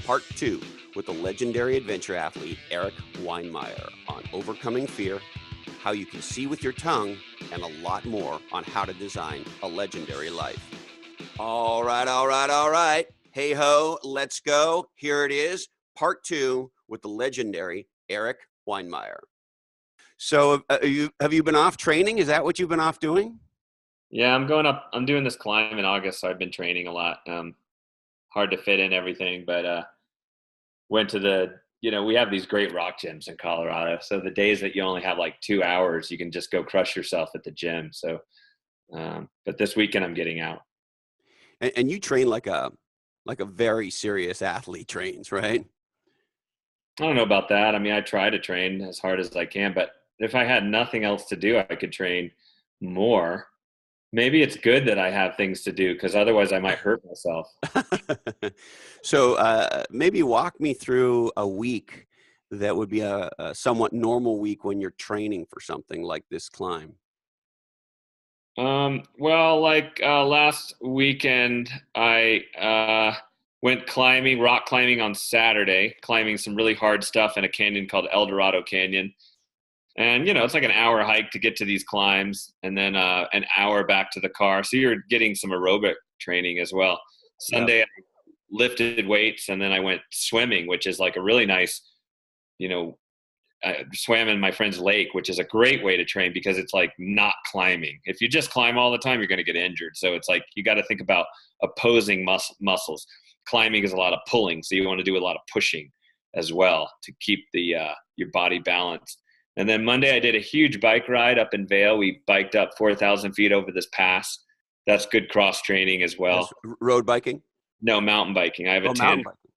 part 2 with the legendary adventure athlete Erik Weihenmayer on overcoming fear, how you can see with your tongue, and a lot more on how to design a legendary life. All right. Hey ho, let's go. Here it is, part 2 with the legendary Erik Weihenmayer. So have you been off training? Is that what you've been off doing? Yeah, I'm doing this climb in August, so I've been training a lot. Hard to fit in everything, but went to we have these great rock gyms in Colorado. So the days that you only have like 2 hours, you can just go crush yourself at the gym. So, but this weekend I'm getting out. And you train like a very serious athlete trains, right? I don't know about that. I mean, I try to train as hard as I can, but if I had nothing else to do, I could train more. Maybe it's good that I have things to do because otherwise I might hurt myself. So maybe walk me through a week that would be a somewhat normal week when you're training for something like this climb. Well, like last weekend, I went rock climbing on Saturday, climbing some really hard stuff in a canyon called El Dorado Canyon. And, it's like an hour hike to get to these climbs and then an hour back to the car. So you're getting some aerobic training as well. Yep. Sunday, I lifted weights and then I went swimming, which is like a really nice, I swam in my friend's lake, which is a great way to train because it's like not climbing. If you just climb all the time, you're going to get injured. So it's like you got to think about opposing muscles. Climbing is a lot of pulling, so you want to do a lot of pushing as well to keep your body balanced. And then Monday, I did a huge bike ride up in Vail. We biked up 4,000 feet over this pass. That's good cross training as well. That's road biking? No, mountain biking. I have a mountain biking.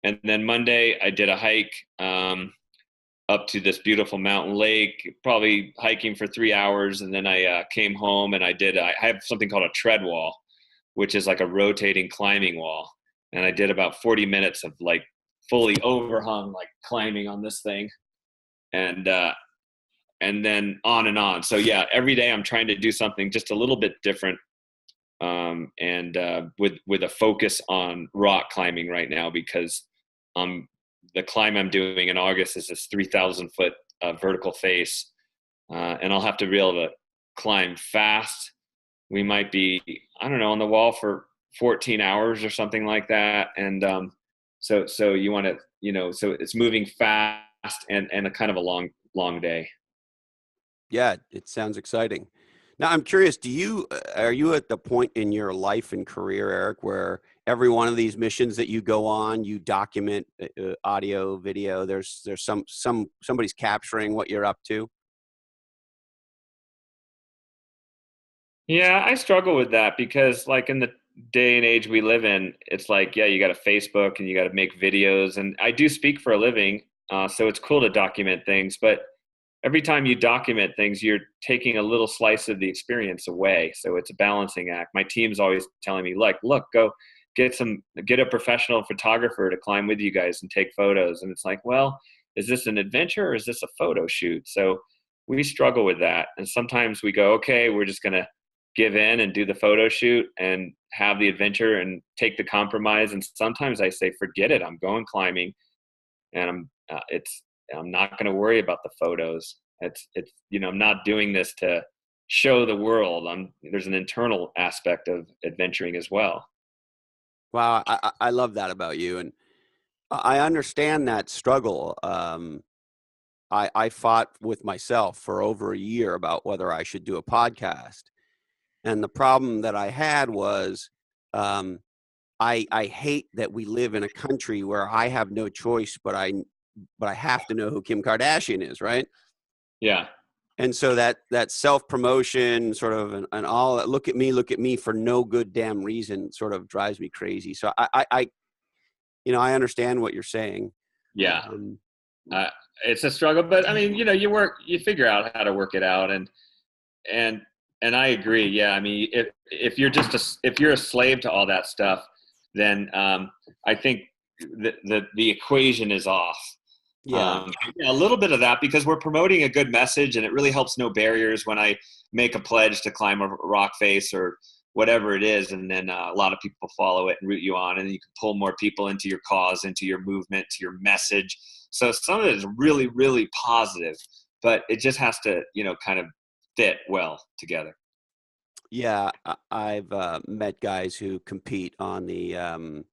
And then Monday, I did a hike up to this beautiful mountain lake, probably hiking for 3 hours. And then I came home and I have something called a tread wall, which is like a rotating climbing wall. And I did about 40 minutes of like fully overhung, like climbing on this thing. And then on and on. So yeah, every day I'm trying to do something just a little bit different. With a focus on rock climbing right now because the climb I'm doing in August is this 3,000 foot vertical face. And I'll have to be able to climb fast. We might be, I don't know, on the wall for 14 hours or something like that. And so you want to, so it's moving fast and a kind of a long day. Yeah, it sounds exciting. Now, I'm curious, are you at the point in your life and career, Erik, where every one of these missions that you go on, you document audio, video, there's somebody's capturing what you're up to? Yeah, I struggle with that because like in the day and age we live in, it's like, yeah, you got to Facebook and you got to make videos. And I do speak for a living, so it's cool to document things. But every time you document things, you're taking a little slice of the experience away. So it's a balancing act. My team's always telling me, like, look, go get a professional photographer to climb with you guys and take photos. And it's like, well, is this an adventure or is this a photo shoot? So we struggle with that. And sometimes we go, okay, we're just going to give in and do the photo shoot and have the adventure and take the compromise. And sometimes I say, forget it. I'm going climbing and I'm not going to worry about the photos. It's I'm not doing this to show the world. There's an internal aspect of adventuring as well. Wow, I love that about you, and I understand that struggle. I fought with myself for over a year about whether I should do a podcast, and the problem that I had was I hate that we live in a country where I have no choice, but I have to know who Kim Kardashian is, right? Yeah. And so that self-promotion sort of and all that, look at me for no good damn reason sort of drives me crazy. So I understand what you're saying. Yeah. It's a struggle, but I mean, you figure out how to work it out. And I agree. Yeah. I mean, if you're a slave to all that stuff, then I think the equation is off. Yeah. A little bit of that because we're promoting a good message and it really helps no barriers when I make a pledge to climb a rock face or whatever it is. And then a lot of people follow it and root you on, and then you can pull more people into your cause, into your movement, to your message. So some of it is really, really positive, but it just has to, kind of fit well together. Yeah, I've met guys who compete on the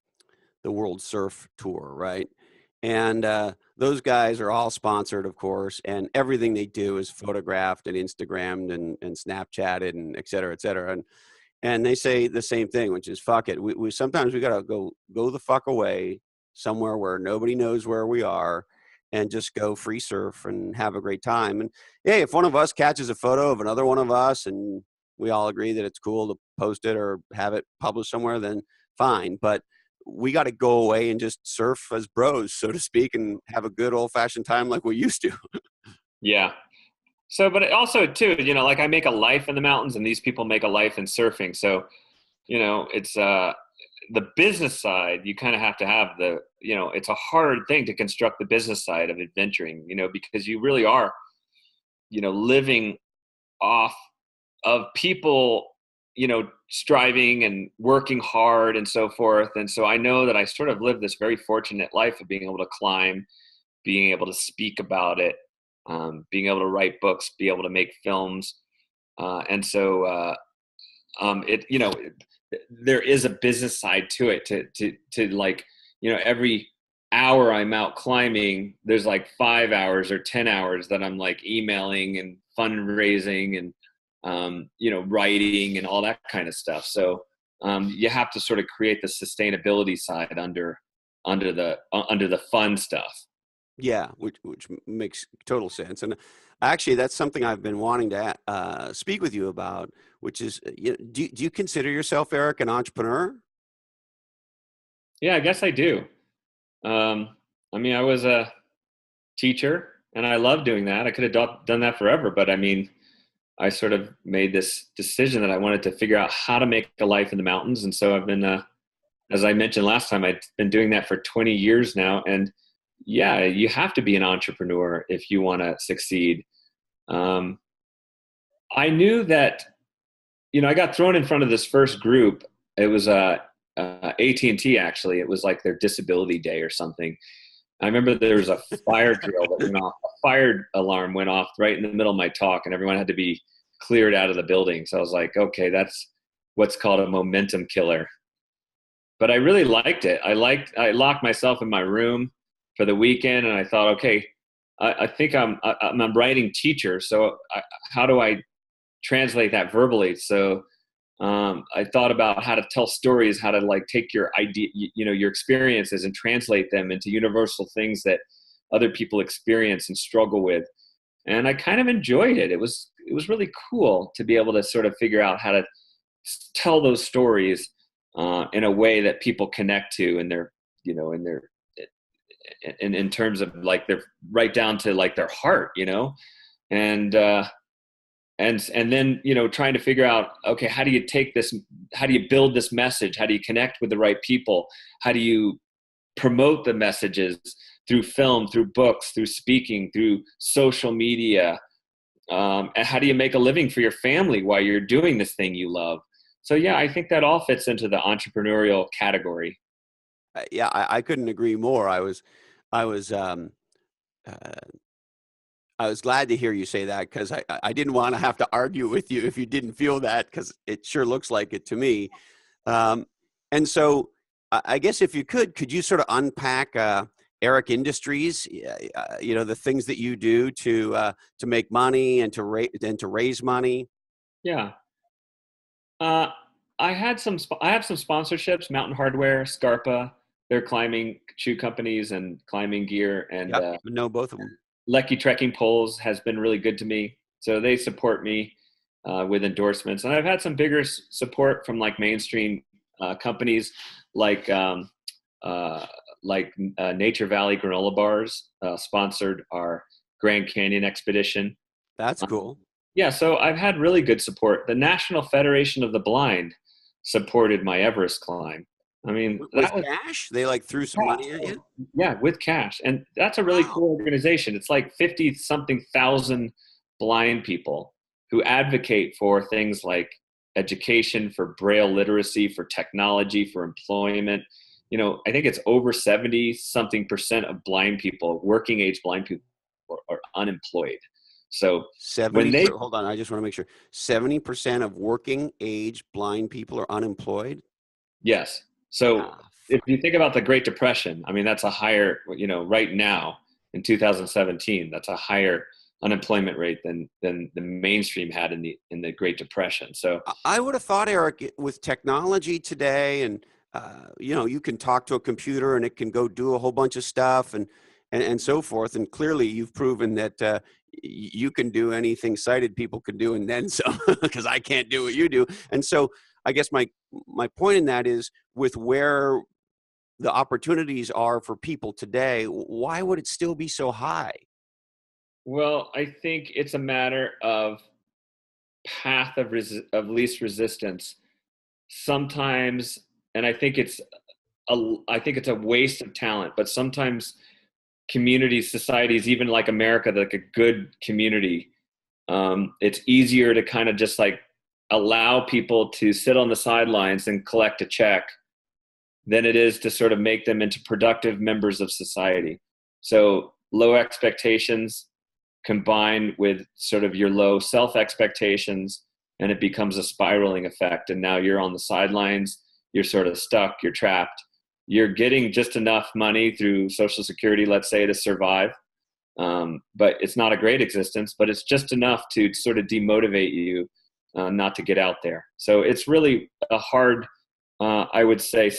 World Surf Tour, right? And those guys are all sponsored, of course, and everything they do is photographed and Instagrammed and Snapchatted and et cetera, et cetera. And they say the same thing, which is fuck it. We sometimes we gotta go the fuck away somewhere where nobody knows where we are, and just go free surf and have a great time. And hey, if one of us catches a photo of another one of us and we all agree that it's cool to post it or have it published somewhere, then fine. But we got to go away and just surf as bros, so to speak, and have a good old fashioned time like we used to. Yeah. So, but it also too, like I make a life in the mountains, and these people make a life in surfing. So, it's the business side. You kind of have to have it's a hard thing to construct the business side of adventuring, because you really are, living off of people, striving and working hard and so forth. And so I know that I sort of live this very fortunate life of being able to climb, being able to speak about it, being able to write books, be able to make films. And so it, there is a business side to it to like, every hour I'm out climbing, there's like 5 hours or 10 hours that I'm like emailing and fundraising and, writing and all that kind of stuff. So you have to sort of create the sustainability side under the fun stuff. Yeah, which makes total sense. And actually, that's something I've been wanting to speak with you about, which is, do you consider yourself, Erik, an entrepreneur? Yeah, I guess I do. I mean, I was a teacher and I love doing that. I could have done that forever, but I mean, I sort of made this decision that I wanted to figure out how to make a life in the mountains. And so I've been, as I mentioned last time, I've been doing that for 20 years now. And yeah, you have to be an entrepreneur if you want to succeed. I knew that, I got thrown in front of this first group. It was AT&T, actually. It was like their disability day or something. I remember there was a fire drill that went off. A fire alarm went off right in the middle of my talk, and everyone had to be cleared out of the building. So I was like, okay, that's what's called a momentum killer. But I really liked it. I locked myself in my room for the weekend, and I thought, okay, I think I'm a writing teacher. So how do I translate that verbally? So I thought about how to tell stories, how to like take your idea, your experiences and translate them into universal things that other people experience and struggle with. And I kind of enjoyed it. It was really cool to be able to sort of figure out how to tell those stories in a way that people connect to, and they're, in terms of like they're right down to like their heart, and and then, trying to figure out, okay, how do you build this message? How do you connect with the right people? How do you promote the messages through film, through books, through speaking, through social media? And how do you make a living for your family while you're doing this thing you love? So yeah, I think that all fits into the entrepreneurial category. Yeah, I couldn't agree more. I was uh, I was glad to hear you say that, because I didn't want to have to argue with you if you didn't feel that, because it sure looks like it to me. Um, and so I guess if you could you sort of unpack Erik Industries, the things that you do to make money and to raise money? Yeah. Uh, I have some sponsorships, Mountain Hardware, Scarpa, they're climbing shoe companies and climbing gear, and Yep, know both of them. Lecky Trekking Poles has been really good to me. So they support me with endorsements. And I've had some bigger support from like mainstream companies like Nature Valley granola bars sponsored our Grand Canyon expedition. That's cool. Yeah, so I've had really good support. The National Federation of the Blind supported my Everest climb. I mean, With that was cash, they like threw some money at you. yeah, with cash. And that's a really Wow. cool organization. It's like 50 something thousand blind people who advocate for things like education, for Braille literacy, for technology, for employment. I think it's over 70 something percent of blind people, working age blind people, are unemployed. So when they, hold on, I just want to make sure. 70% of working age blind people are unemployed? yes. So Ah, if you think about the Great Depression, I mean, that's a higher, right now in 2017, that's a higher unemployment rate than the mainstream had in the Great Depression. So I would have thought, Eric, with technology today, and you can talk to a computer and it can go do a whole bunch of stuff and so forth. And clearly, you've proven that you can do anything sighted people can do, and then some, because I can't do what you do. And so, I guess my point in that is, with where the opportunities are for people today, why would it still be so high? well, I think it's a matter of path of least resistance sometimes. And I think it's a waste of talent, but sometimes communities, societies, even like America, like a good community, it's easier to kind of just like allow people to sit on the sidelines and collect a check than it is to sort of make them into productive members of society. So low expectations combined with sort of your low self expectations, and it becomes a spiraling effect. And now you're on the sidelines, you're sort of stuck, you're trapped. You're getting just enough money through Social Security, let's say, to survive. But it's not a great existence, but it's just enough to sort of demotivate you not to get out there. So it's really a hard, I would say,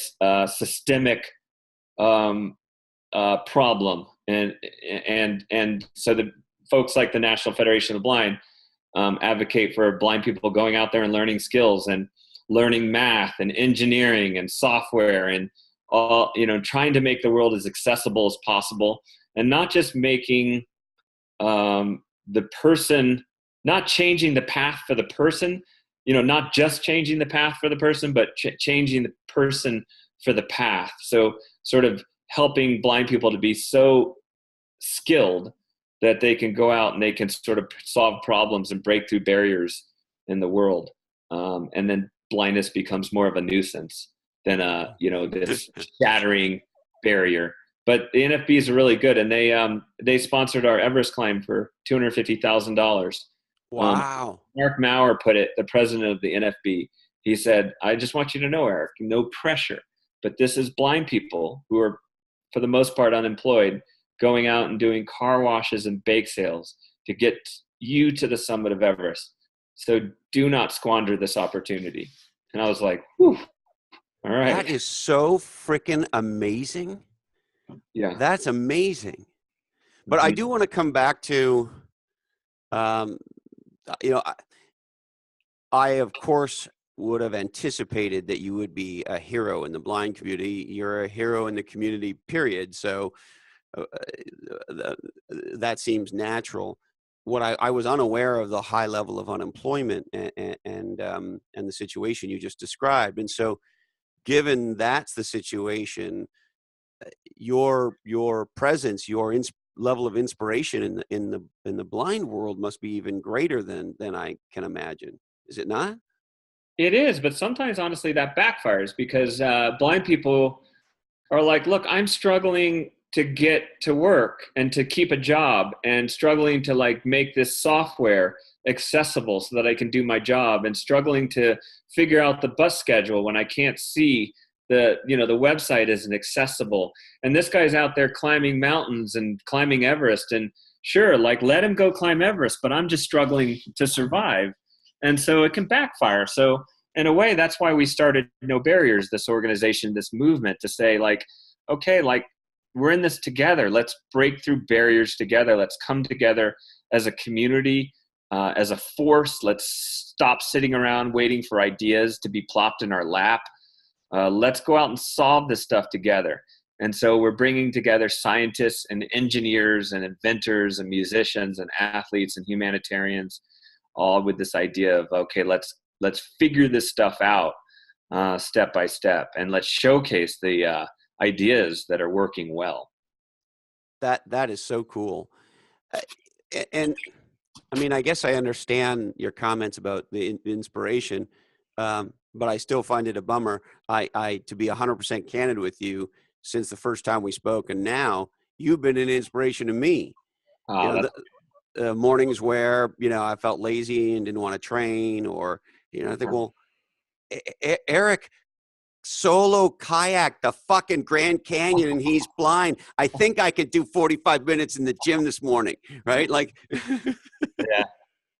systemic problem. And so the folks like the National Federation of the Blind advocate for blind people going out there and learning skills and learning math and engineering and software and all, trying to make the world as accessible as possible, and not just making the person, not changing the path for the person, not just changing the path for the person, but changing the person for the path. So sort of helping blind people to be so skilled that they can go out and they can sort of solve problems and break through barriers in the world. And then blindness becomes more of a nuisance than this shattering barrier. But the NFBs are really good, and they sponsored our Everest climb for $250,000. Wow. Mark Maurer put it, the president of the NFB. He said, "I just want you to know, Eric, no pressure, but this is blind people who are, for the most part, unemployed, going out and doing car washes and bake sales to get you to the summit of Everest. So do not squander this opportunity." And I was like, whew, all right. That is so freaking amazing. Yeah. That's amazing. But I Mm-hmm. do want to come back to, um, you know, I of course would have anticipated that you would be a hero in the blind community. You're a hero in the community, period. So uh, that seems natural. What I was unaware of the high level of unemployment and the situation you just described. And so, given that's the situation, your presence, your level of inspiration in the blind world must be even greater than I can imagine. Is it not? It is, but sometimes honestly that backfires because blind people are like, look, I'm struggling to get to work and to keep a job and struggling to like make this software accessible so that I can do my job and struggling to figure out the bus schedule when I can't see the website isn't accessible. And this guy's out there climbing mountains and climbing Everest, and sure, like let him go climb Everest, but I'm just struggling to survive. And so it can backfire. So in a way, that's why we started No Barriers, this organization, this movement, to say like, okay, like we're in this together. Let's break through barriers together. Let's come together as a community, as a force. Let's stop sitting around waiting for ideas to be plopped in our lap. Let's go out and solve this stuff together. And so we're bringing together scientists and engineers and inventors and musicians and athletes and humanitarians, all with this idea of, okay, let's figure this stuff out step by step, and let's showcase the ideas that are working well. That is so cool. Uh, and I mean, I guess I understand your comments about the inspiration. but I still find it a bummer. To be 100% candid with you, since the first time we spoke, and now you've been an inspiration to me. You know, That's the mornings where, I felt lazy and didn't want to train, or, I think, well, Erik solo kayak the fucking Grand Canyon and he's blind. I think I could do 45 minutes in the gym this morning, right? Like, yeah.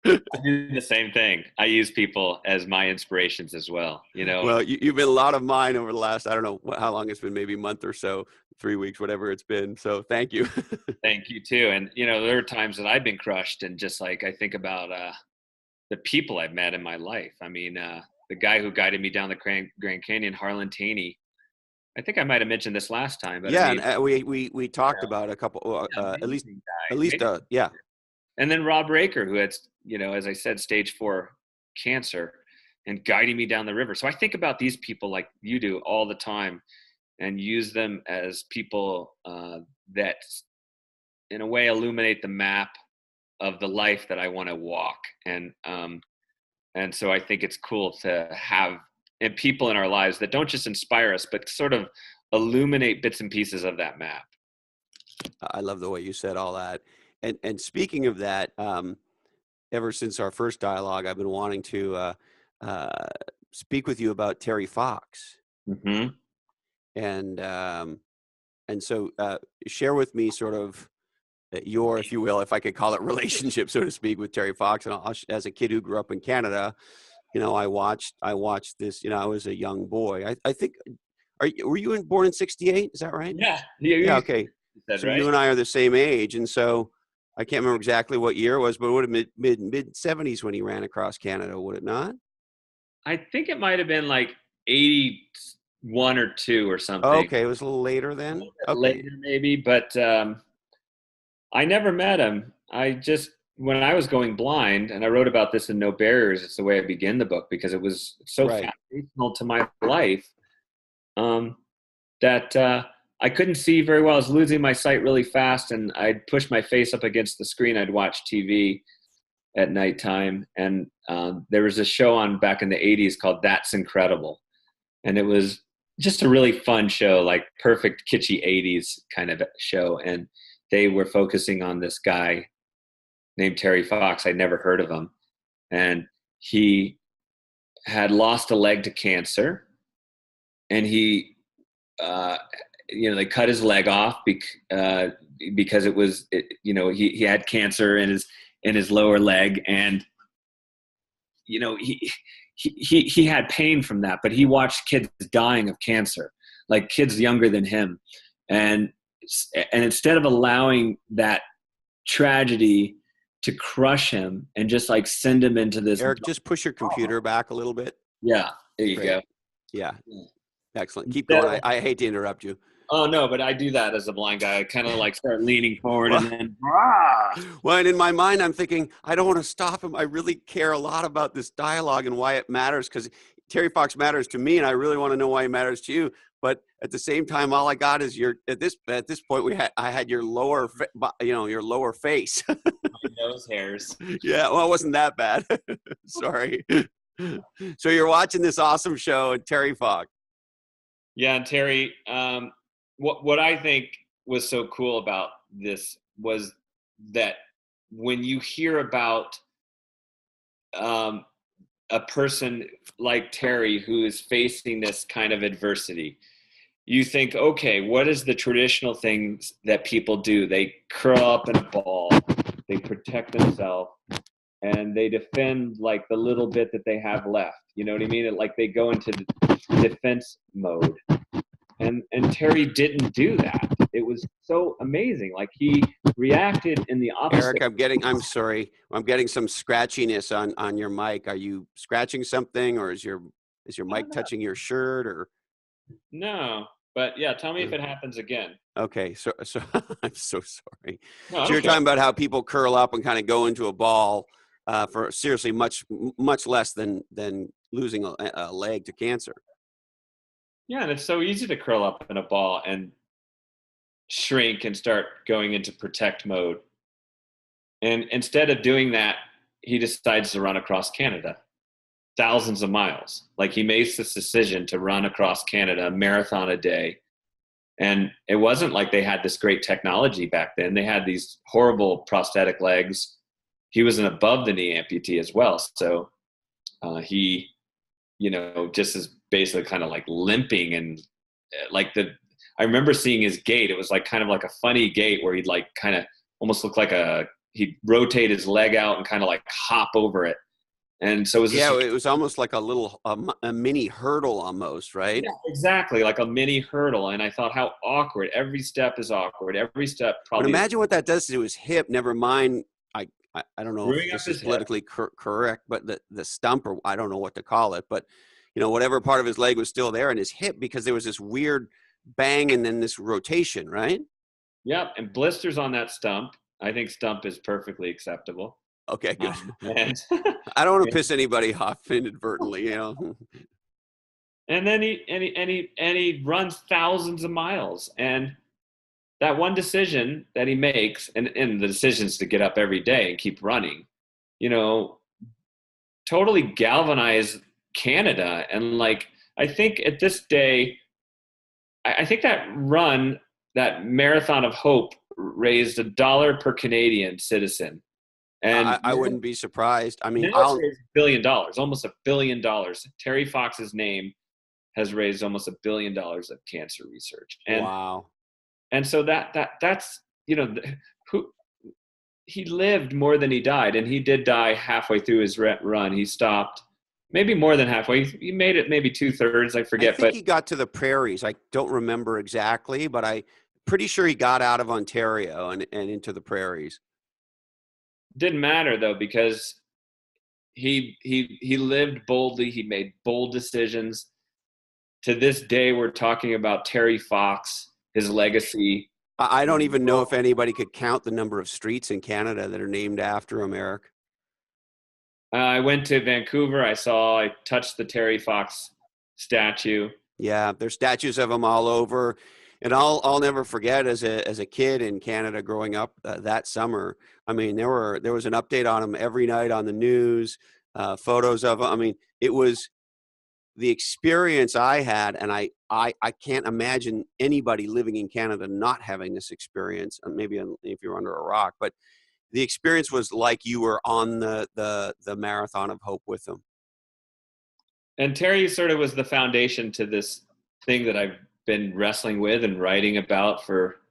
I do the same thing. I use people as my inspirations as well. well, you've been a lot of mine over the last, I don't know how long it's been, maybe a month or so, 3 weeks, whatever it's been. So thank you. Thank you too. And there are times that I've been crushed, and just like I think about the people I've met in my life. I mean, the guy who guided me down the Grand Canyon, Harlan Taney. I think I might have mentioned this last time, but Yeah, I mean, and we talked about a couple, amazing at guy. least, yeah. And then Rob Raker, who had, as I said, stage 4 cancer, and guiding me down the river. So I think about these people like you do all the time, and use them as people that, in a way, illuminate the map of the life that I want to walk. And so I think it's cool to have people in our lives that don't just inspire us, but sort of illuminate bits and pieces of that map. I love the way you said all that. And speaking of that, ever since our first dialogue, I've been wanting to speak with you about Terry Fox. Mm-hmm. And so share with me sort of your, if you will, if I could call it, relationship, so to speak, with Terry Fox. And as a kid who grew up in Canada, I watched this. I was a young boy. I think, were you born in '68? Is that right? Yeah. Yeah. Okay. Said, So right? you and I are the same age, and so I can't remember exactly what year it was, but it would have been mid '70s when he ran across Canada, would it not? I think it might have been like 81 or 2 or something. Okay, it was a little later then. Okay, later maybe, but I never met him. When I was going blind, and I wrote about this in No Barriers, it's the way I begin the book, because it was so foundational to my life, that I couldn't see very well. I was losing my sight really fast, and I'd push my face up against the screen. I'd watch TV at nighttime, and there was a show on back in the 80s called That's Incredible, and it was just a really fun show, like perfect kitschy 80s kind of show. And they were focusing on this guy named Terry Fox. I'd never heard of him, and he had lost a leg to cancer, and he they cut his leg off because it was he had cancer in his lower leg, and he had pain from that, but he watched kids dying of cancer, like kids younger than him, and instead of allowing that tragedy to crush him and just like send him into this. Erik, just push your computer back a little bit. Yeah, there you go. Yeah, excellent. Keep going. I hate to interrupt you. Oh no, but I do that as a blind guy. I kind of like start leaning forward, and then. Well, and in my mind, I'm thinking, I don't want to stop him. I really care a lot about this dialogue and why it matters, because Terry Fox matters to me, and I really want to know why he matters to you. But at the same time, all I got is at this point I had your lower face. My nose hairs. Yeah, well, it wasn't that bad. Sorry. So you're watching this awesome show, and Terry Fox. Yeah, and Terry. What I think was so cool about this was that when you hear about a person like Terry who is facing this kind of adversity, you think, okay, what is the traditional things that people do? They curl up in a ball, they protect themselves, and they defend like the little bit that they have left. You know what I mean? Like they go into defense mode. And Terry didn't do that. It was so amazing. Like he reacted in the opposite. Erik, I'm sorry. I'm getting some scratchiness on your mic. Are you scratching something, or is your mic touching your shirt, or? No, but yeah, tell me if it happens again. Okay, so I'm so sorry. No, so you're talking about how people curl up and kind of go into a ball for seriously much less than losing a leg to cancer. Yeah, and it's so easy to curl up in a ball and shrink and start going into protect mode. And instead of doing that, he decides to run across Canada. thousands of miles. Like he makes this decision to run across Canada, a marathon a day. And it wasn't like they had this great technology back then. They had these horrible prosthetic legs. He was an above the knee amputee as well. So he, just is basically kind of like limping and like I remember seeing his gait. It was like kind of like a funny gait where he'd like kind of almost look like he'd rotate his leg out and kind of like hop over it. And so it was this, Yeah, it was almost like a mini hurdle almost, right? yeah, exactly, like a mini hurdle. And I thought, how awkward. Every step is awkward. Every step But probably is imagine what that does to his hip. Never mind. I don't know if screwing up this is his hip. politically correct, but the stump, or I don't know what to call it, but whatever part of his leg was still there in his hip, because there was this weird bang and then this rotation, right? Yep. And blisters on that stump. I think stump is perfectly acceptable. Okay, good. And I don't want to piss anybody off inadvertently. and then he runs thousands of miles. And that one decision that he makes, and the decisions to get up every day and keep running, totally galvanize Canada. And like, I think at this day, I think that run, that marathon of hope, raised $1 per Canadian citizen. And I wouldn't be surprised. I mean, now it's raised $1 billion, almost $1 billion. Terry Fox's name has raised almost $1 billion of cancer research. And wow. And so that's, who he lived more than he died. And he did die halfway through his run. He stopped maybe more than halfway. He made it maybe 2/3. I forget. I think he got to the prairies. I don't remember exactly, but I'm pretty sure he got out of Ontario and into the prairies. Didn't matter though, because he lived boldly. He made bold decisions. To this day, we're talking about Terry Fox, his legacy. I don't even know if anybody could count the number of streets in Canada that are named after him, Eric. I went to Vancouver. I touched the Terry Fox statue. Yeah, there's statues of him all over. And I'll never forget as a kid in Canada growing up that summer. I mean, there was an update on him every night on the news, photos of him. I mean, it was the experience I had, and I can't imagine anybody living in Canada not having this experience. Maybe if you're under a rock, but the experience was like you were on the marathon of hope with them. And Terry sort of was the foundation to this thing that I've been wrestling with and writing about for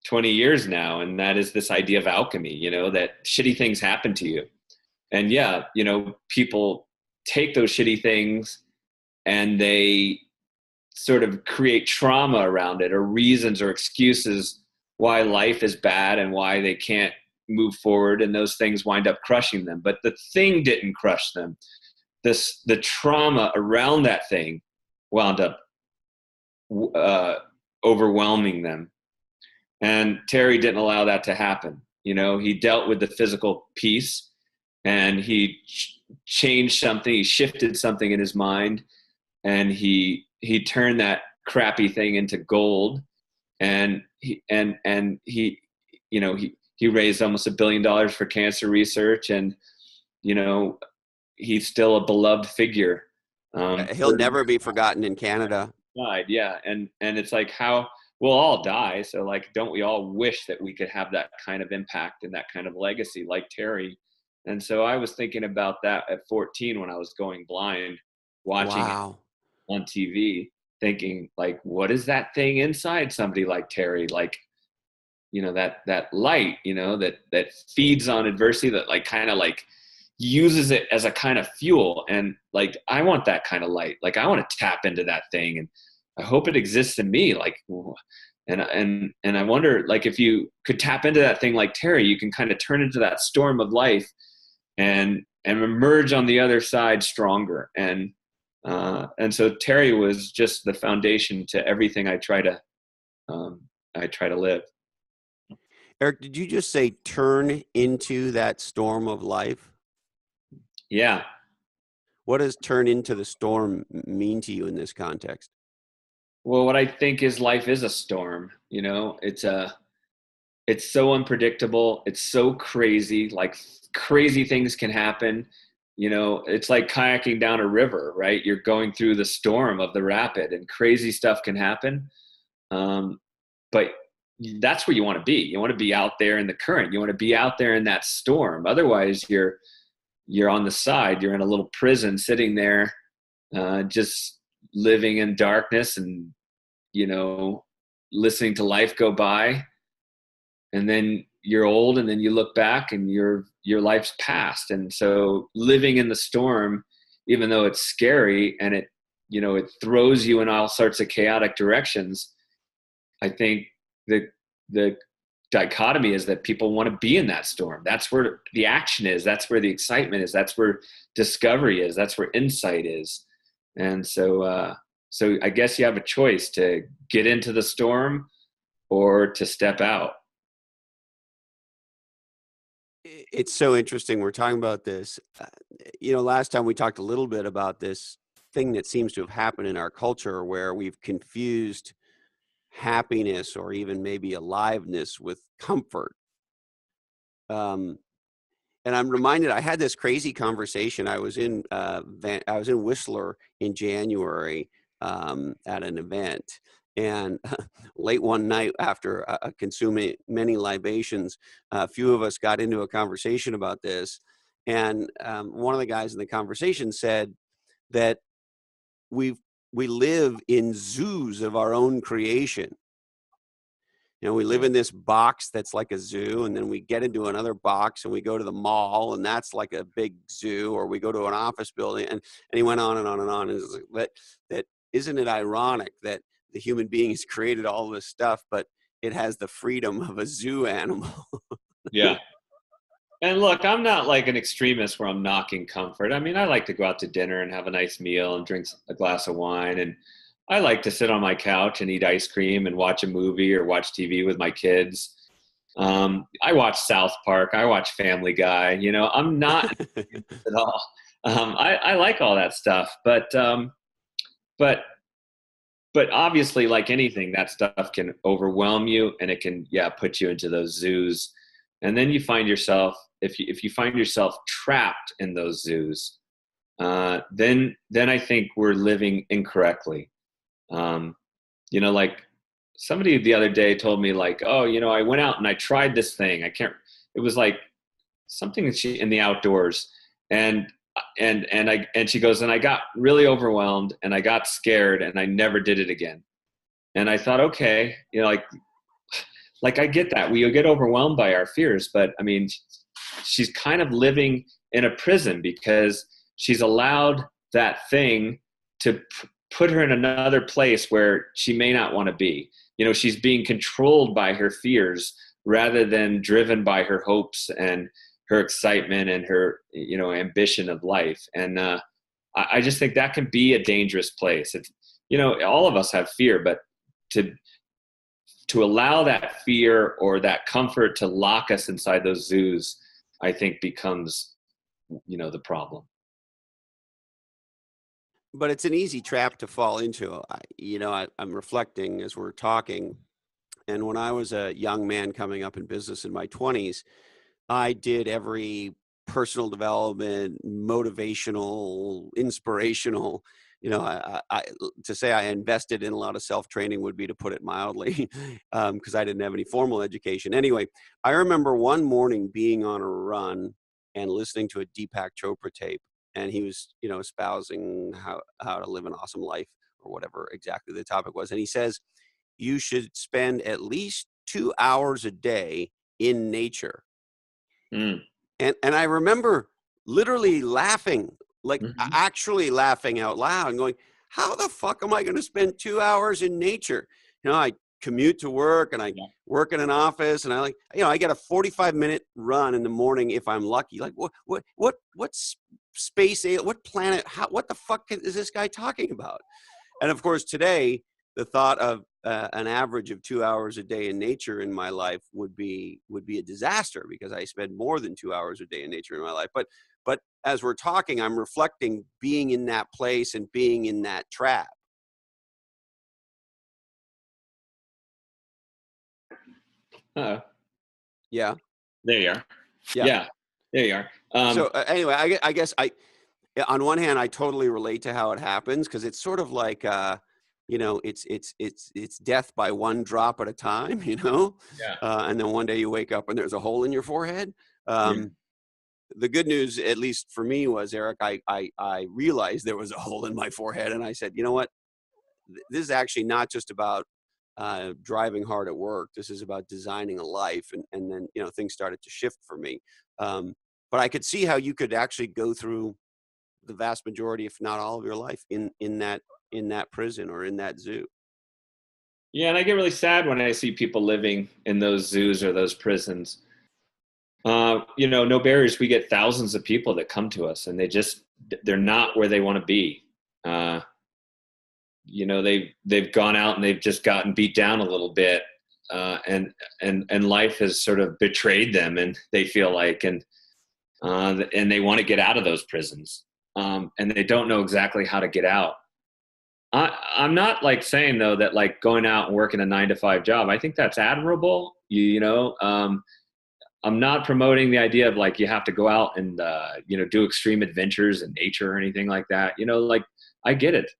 20 years now. And that is this idea of alchemy, that shitty things happen to you. And yeah, people take those shitty things and they sort of create trauma around it, or reasons or excuses why life is bad and why they can't move forward. And those things wind up crushing them. But the thing didn't crush them. The trauma around that thing wound up overwhelming them. And Terry didn't allow that to happen. He dealt with the physical piece, and he changed something. He shifted something in his mind, and he turned that crappy thing into gold. And he raised almost $1 billion for cancer research. And, he's still a beloved figure. He'll never be forgotten in Canada. Died, yeah. And it's like, how we'll all die. So like, don't we all wish that we could have that kind of impact and that kind of legacy like Terry? And so I was thinking about that at 14 when I was going blind, watching it on TV, thinking like, what is that thing inside somebody like Terry? Like, that light, that feeds on adversity, that like kind of like uses it as a kind of fuel. And like, I want that kind of light. Like, I want to tap into that thing, and I hope it exists in me. Like, and I wonder, like, if you could tap into that thing like Terry, you can kind of turn into that storm of life and emerge on the other side stronger. And so Terry was just the foundation to everything I try to live. Eric, did you just say turn into that storm of life? Yeah. What does turn into the storm mean to you in this context? Well, what I think is life is a storm. It's so unpredictable. It's so crazy. Like, crazy things can happen. you know, it's like kayaking down a river, right? You're going through the storm of the rapid, and crazy stuff can happen. But that's where you want to be. You want to be out there in the current. You want to be out there in that storm. Otherwise, you're on the side. You're in a little prison, sitting there, just living in darkness, and you know, listening to life go by. And then you're old, and then you look back, and your life's past. And so, living in the storm, even though it's scary and it, you know, it throws you in all sorts of chaotic directions, I think the dichotomy is that people want to be in that storm. That's where the action is. That's where the excitement is. That's where discovery is. That's where insight is. And so I guess you have a choice to get into the storm or to step out. It's so interesting. We're talking about this. Last time we talked a little bit about this thing that seems to have happened in our culture where we've confused happiness or even maybe aliveness with comfort. And I'm reminded, I had this crazy conversation. I was in Whistler in January at an event, and late one night after consuming many libations, a few of us got into a conversation about this. And one of the guys in the conversation said that we live in zoos of our own creation. We live in this box that's like a zoo, and then we get into another box and we go to the mall, and that's like a big zoo, or we go to an office building, and he went on and on and on. And it's like, that isn't it ironic that the human being has created all this stuff, but it has the freedom of a zoo animal? Yeah. And look, I'm not like an extremist where I'm knocking comfort. I mean, I like to go out to dinner and have a nice meal and drink a glass of wine. And I like to sit on my couch and eat ice cream and watch a movie or watch TV with my kids. I watch South Park. I watch Family Guy. You know, I'm not at all. I like all that stuff, but obviously, like anything, that stuff can overwhelm you, and it can, yeah, put you into those zoos. And then you find yourself, if you find yourself trapped in those zoos, then I think we're living incorrectly. Like somebody the other day told me, like, oh, I went out and I tried this thing. It was like something that in the outdoors, and she goes, and I got really overwhelmed and I got scared and I never did it again. And I thought, okay, like I get that we get overwhelmed by our fears, but I mean, she's kind of living in a prison because she's allowed that thing to put her in another place where she may not want to be. She's being controlled by her fears rather than driven by her hopes and her excitement and her, ambition of life. And I just think that can be a dangerous place. It's, all of us have fear, but to allow that fear or that comfort to lock us inside those zoos, I think becomes, the problem. But it's an easy trap to fall into. I'm reflecting as we're talking. And when I was a young man coming up in business in my 20s, I did every personal development, motivational, inspirational. To say I invested in a lot of self-training would be to put it mildly, because I didn't have any formal education. Anyway, I remember one morning being on a run and listening to a Deepak Chopra tape, and he was, espousing how to live an awesome life, or whatever exactly the topic was. And he says, you should spend at least 2 hours a day in nature. Mm. And I remember literally laughing, like Mm-hmm. actually laughing out loud and going, how the fuck am I going to spend 2 hours in nature? I commute to work and I work in an office, and I get a 45-minute run in the morning if I'm lucky. Like what space, what planet, what the fuck is this guy talking about? And of course, today, the thought of an average of 2 hours a day in nature in my life would be a disaster, because I spend more than 2 hours a day in nature in my life. But as we're talking, I'm reflecting being in that place and being in that trap. Uh-oh. Yeah. There you are. Yeah. Yeah. There you are. So anyway, I guess on one hand, I totally relate to how it happens, because it's sort of like, it's death by one drop at a time, Yeah. and then one day you wake up and there's a hole in your forehead. Yeah. The good news, at least for me, was, Eric, I realized there was a hole in my forehead, and I said, you know what, this is actually not just about driving hard at work. This is about designing a life, and then things started to shift for me. But I could see how you could actually go through the vast majority, if not all of your life, in that prison or in that zoo. Yeah, and I get really sad when I see people living in those zoos or those prisons. No barriers. We get thousands of people that come to us, and they're not where they want to be. They've gone out and they've just gotten beat down a little bit, and life has sort of betrayed them, and they feel like, and they want to get out of those prisons, and they don't know exactly how to get out. I'm not like saying though that like going out and working a 9-to-5 job, I think that's admirable. I'm not promoting the idea of like you have to go out and do extreme adventures in nature or anything like that. Like I get it.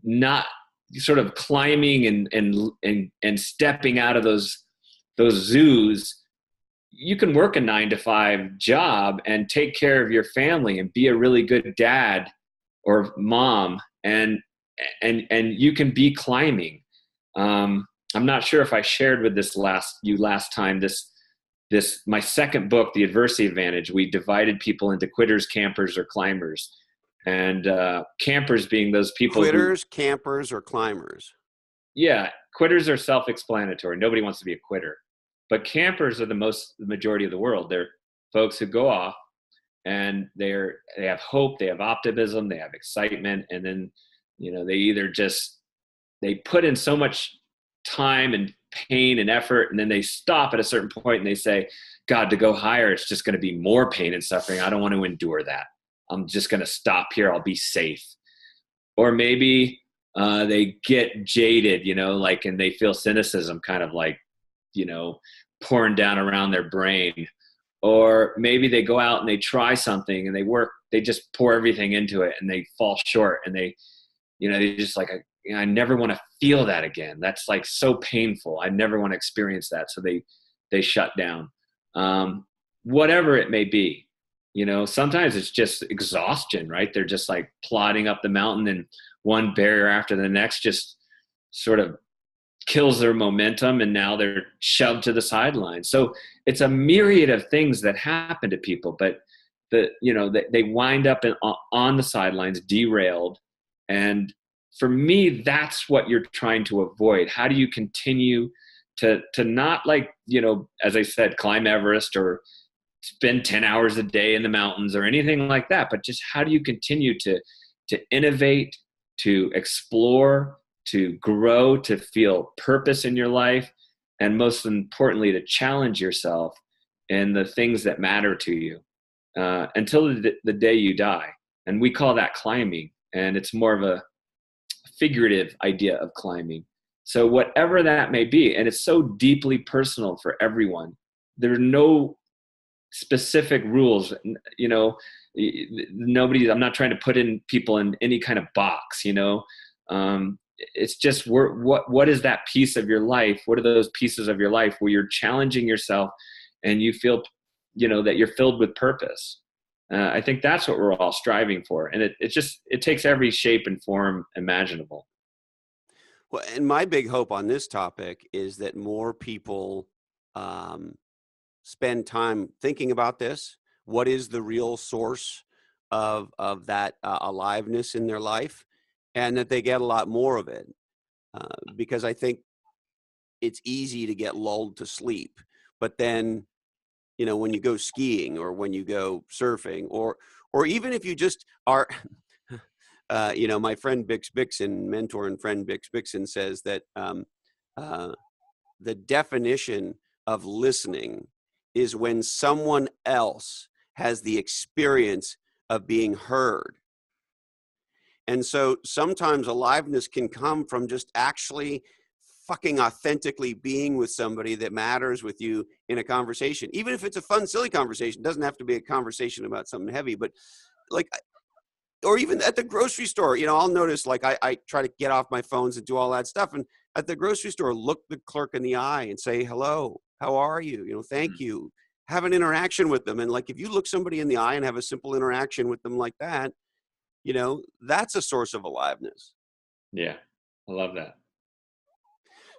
Not sort of climbing and stepping out of those zoos. You can work a 9-to-5 job and take care of your family and be a really good dad or mom, and you can be climbing. I'm not sure if I shared with last time, this my second book, The Adversity Advantage. We divided people into quitters, campers, or climbers. And campers being those people Quitters, campers, or climbers. Yeah, quitters are self-explanatory. Nobody wants to be a quitter. But campers are the majority of the world. They're folks who go off and they have hope, they have optimism, they have excitement, and then they put in so much time and pain and effort, and then they stop at a certain point and they say, God, to go higher, it's just going to be more pain and suffering. I don't want to endure that. I'm just going to stop here. I'll be safe. Or maybe they get jaded, and they feel cynicism kind of like, pouring down around their brain. Or maybe they go out and they try something and they just pour everything into it and they fall short, and they just like, I never want to feel that again. That's like so painful. I never want to experience that. So they shut down. Whatever it may be, sometimes it's just exhaustion, right? They're just like plodding up the mountain, and one barrier after the next just sort of kills their momentum, and now they're shoved to the sidelines. So it's a myriad of things that happen to people, but they wind up on the sidelines, derailed. And for me, that's what you're trying to avoid. How do you continue to not, like, as I said, climb Everest or spend 10 hours a day in the mountains or anything like that, but just how do you continue to innovate, to explore, to grow, to feel purpose in your life, and most importantly, to challenge yourself in the things that matter to you until the day you die. And we call that climbing, and it's more of a figurative idea of climbing. So whatever that may be, and it's so deeply personal for everyone. There are no specific rules, I'm not trying to put in people in any kind of box, it's just what is that piece of your life? What are those pieces of your life where you're challenging yourself and you feel, that you're filled with purpose? I think that's what we're all striving for. And it takes every shape and form imaginable. Well, and my big hope on this topic is that more people spend time thinking about this. What is the real source of that aliveness in their life, and that they get a lot more of it, because I think it's easy to get lulled to sleep. But then, when you go skiing or when you go surfing, or even if you just are, my friend Bix Bixen, mentor and friend Bix Bixen, says that the definition of listening is when someone else has the experience of being heard. And so sometimes aliveness can come from just actually fucking authentically being with somebody that matters with you in a conversation, even if it's a fun, silly conversation. It doesn't have to be a conversation about something heavy, but like, or even at the grocery store, you know, I'll notice, like, I try to get off my phones and do all that stuff. And at the grocery store, look the clerk in the eye and say, hello, how are you? You know, thank you. Have an interaction with them. And like, if you look somebody in the eye and have a simple interaction with them like that, you know, that's a source of aliveness. Yeah. I love that.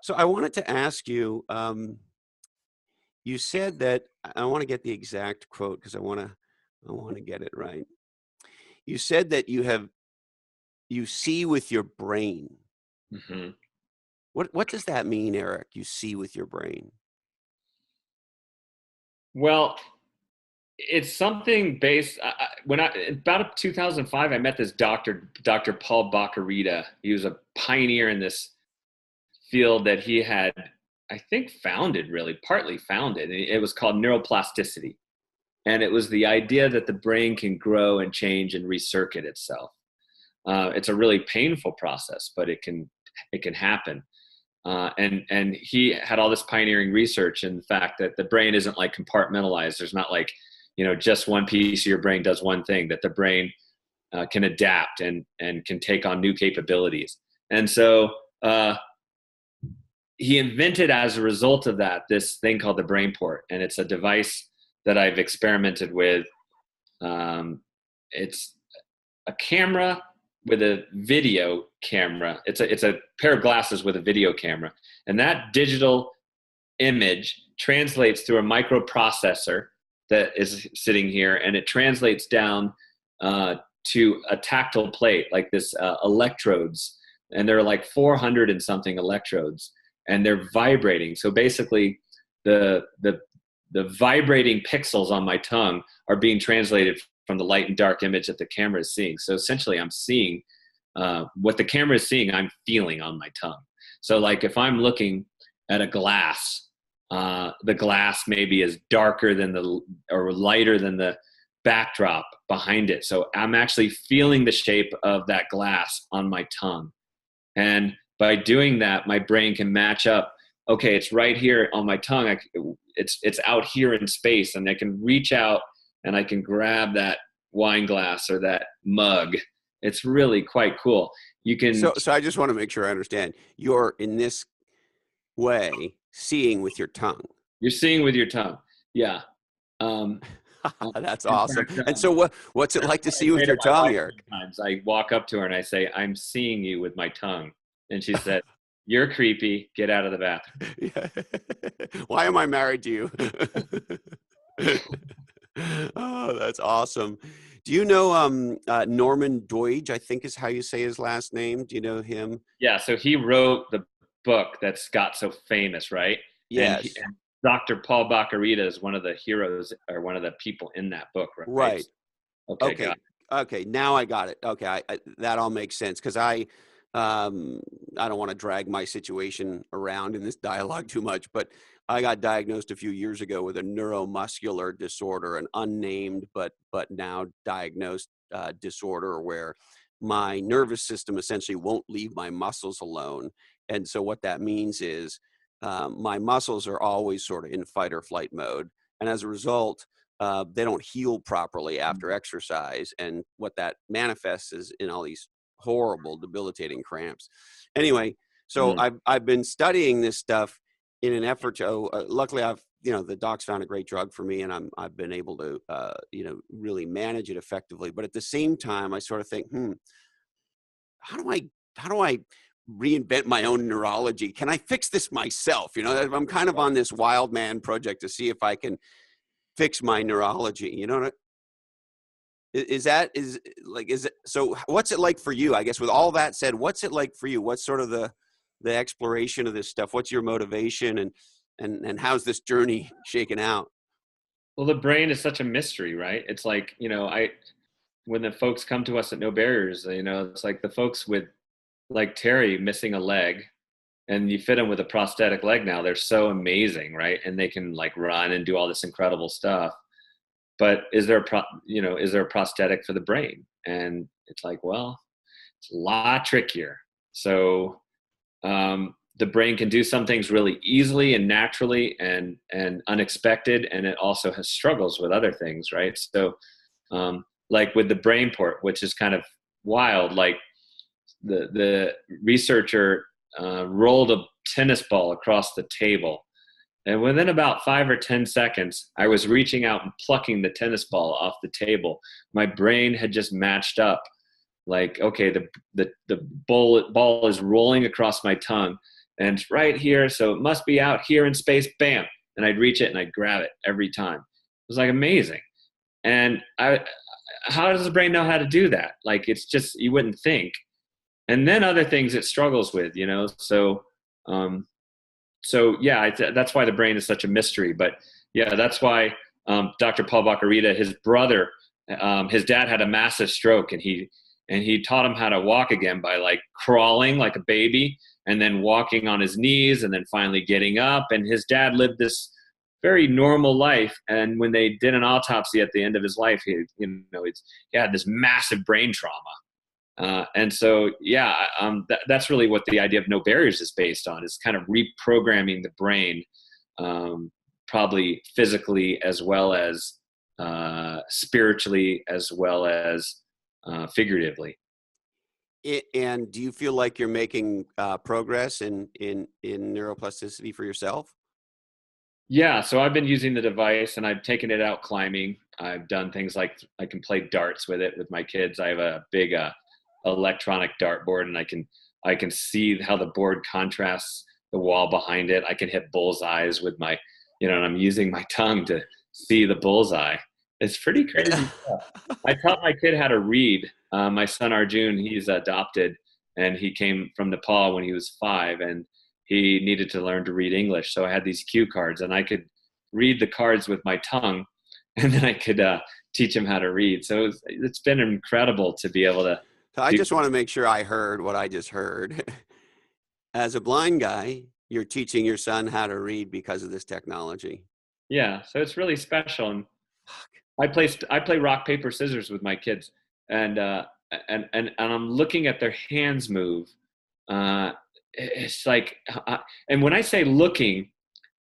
So I wanted to ask you, you said that, I want to get the exact quote because I want to get it right. You said that you see with your brain. Mm-hmm. What does that mean, Erik? You see with your brain? Well, it's something based when I about 2005 I met this Dr. Paul Baccarita. He was a pioneer in this field that he had, I think, partly founded. It was called neuroplasticity. And it was the idea that the brain can grow and change and recircuit itself. It's a really painful process, but it can happen. And he had all this pioneering research in the fact that the brain isn't like compartmentalized. There's not like, you know, just one piece of your brain does one thing, that the brain can adapt and can take on new capabilities. And so he invented, as a result of that, this thing called the brain port. And it's a device that I've experimented with. It's a camera with a video camera. It's a pair of glasses with a video camera. And that digital image translates through a microprocessor that is sitting here, and it translates down to a tactile plate, like this electrodes. And there are like 400 and something electrodes, and they're vibrating. So basically the vibrating pixels on my tongue are being translated from the light and dark image that the camera is seeing. So essentially I'm seeing what the camera is seeing, I'm feeling on my tongue. So like if I'm looking at a glass, the glass maybe is darker than or lighter than the backdrop behind it. So I'm actually feeling the shape of that glass on my tongue. And by doing that, my brain can match up. Okay, it's right here on my tongue. It's out here in space, and I can reach out and I can grab that wine glass or that mug. It's really quite cool. You can. So I just want to make sure I understand. You're in this way seeing with your tongue. You're seeing with your tongue. Yeah. That's awesome. Fact, and so what's it like to see with your tongue, Erik? Sometimes I walk up to her and I say, I'm seeing you with my tongue. And she said, you're creepy. Get out of the bathroom. Yeah. Why am I married to you? Oh, that's awesome. Do you know Norman Doidge, I think is how you say his last name? Do you know him? Yeah, so he wrote the book that's got so famous, right? Yes. And Dr. Paul Baccarita is one of the heroes, or one of the people in that book, right? Right. Okay. Okay. Now I got it. Okay. That all makes sense. Cause I don't want to drag my situation around in this dialogue too much, but I got diagnosed a few years ago with a neuromuscular disorder, an unnamed, but now diagnosed disorder where my nervous system essentially won't leave my muscles alone. And so what that means is, my muscles are always sort of in fight or flight mode. And as a result, they don't heal properly after exercise. And what that manifests is in all these horrible, debilitating cramps. Anyway, so I've been studying this stuff in an effort to, luckily the docs found a great drug for me, and I've been able to, really manage it effectively. But at the same time, I sort of think, how do I reinvent my own neurology? Can I fix this myself? You know, I'm kind of on this wild man project to see if I can fix my neurology. You know, so what's it like for you? I guess with all that said, what's it like for you? What's sort of the exploration of this stuff? What's your motivation, and how's this journey shaken out? Well, the brain is such a mystery, right? It's like, when the folks come to us at No Barriers, it's like the folks with, like Terry, missing a leg, and you fit them with a prosthetic leg now. They're so amazing, right? And they can like run and do all this incredible stuff. But is there a prosthetic for the brain? And it's like, well, it's a lot trickier. So the brain can do some things really easily and naturally and unexpected, and it also has struggles with other things, right? So like with the brain port, which is kind of wild, like the researcher rolled a tennis ball across the table, and within about 5 or 10 seconds, I was reaching out and plucking the tennis ball off the table. My brain had just matched up. Like, okay, the ball is rolling across my tongue, and it's right here, so it must be out here in space. Bam, and I'd reach it and I'd grab it every time. It was like amazing. And how does the brain know how to do that? Like, it's just, you wouldn't think. And then other things it struggles with, you know. So yeah, that's why the brain is such a mystery. But yeah, that's why Dr. Paul Baccarita, his brother, his dad had a massive stroke, and he taught him how to walk again by like crawling like a baby, and then walking on his knees, and then finally getting up. And his dad lived this very normal life. And when they did an autopsy at the end of his life, he had this massive brain trauma. And so, yeah, that's really what the idea of no barriers is based on, is kind of reprogramming the brain, probably physically as well as spiritually, as well as figuratively. And do you feel like you're making progress in neuroplasticity for yourself? Yeah, so I've been using the device, and I've taken it out climbing. I've done things like I can play darts with it with my kids. I have a big electronic dartboard, and I can see how the board contrasts the wall behind it. I can hit bullseyes with my, and I'm using my tongue to see the bullseye. It's pretty crazy stuff. I taught my kid how to read. My son Arjun, he's adopted, and he came from Nepal when he was 5, and he needed to learn to read English. So I had these cue cards, and I could read the cards with my tongue, and then I could teach him how to read. So it's been incredible to be able to. So I just want to make sure I heard what I just heard. As a blind guy, you're teaching your son how to read because of this technology. Yeah, so it's really special. And I play rock paper scissors with my kids, and I'm looking at their hands move. It's like, and when I say looking,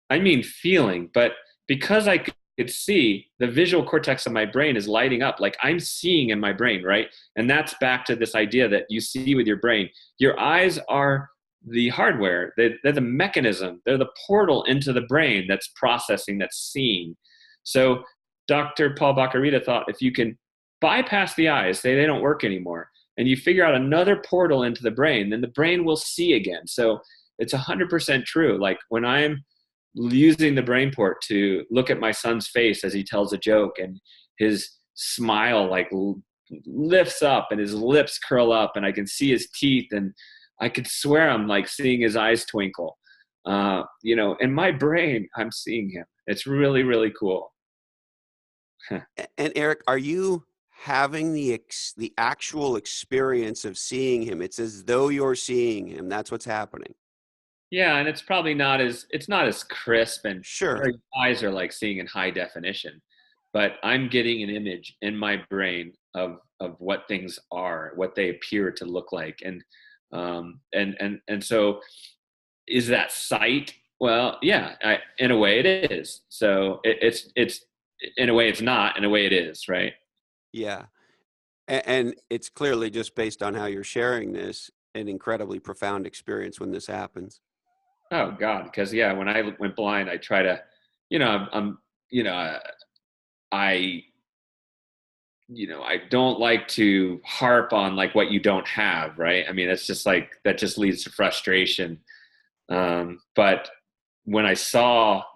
I mean feeling. But because I could see, the visual cortex of my brain is lighting up, like I'm seeing in my brain, right? And that's back to this idea that you see with your brain. Your eyes are the hardware. They're the mechanism. They're the portal into the brain that's processing, that's seeing. So Dr. Paul Baccarita thought, if you can bypass the eyes, they don't work anymore, and you figure out another portal into the brain, then the brain will see again. So it's 100% true. Like when I'm using the brain port to look at my son's face as he tells a joke, and his smile like lifts up and his lips curl up, and I can see his teeth, and I could swear I'm like seeing his eyes twinkle. In my brain, I'm seeing him. It's really, really cool. And Erik, are you having the actual experience of seeing him? It's as though you're seeing him. That's what's happening. Yeah, and it's probably not as crisp, and Sure. your eyes are like seeing in high definition, but I'm getting an image in my brain of what things are, what they appear to look like, and so is that sight? Well, yeah, in a way it is. So it's in a way it's not, in a way it is, right? Yeah. And it's clearly, just based on how you're sharing this, an incredibly profound experience when this happens. Oh God, because yeah, when I went blind, I try to, I'm, I, I don't like to harp on like what you don't have, right? I mean, it's just like that just leads to frustration. But when I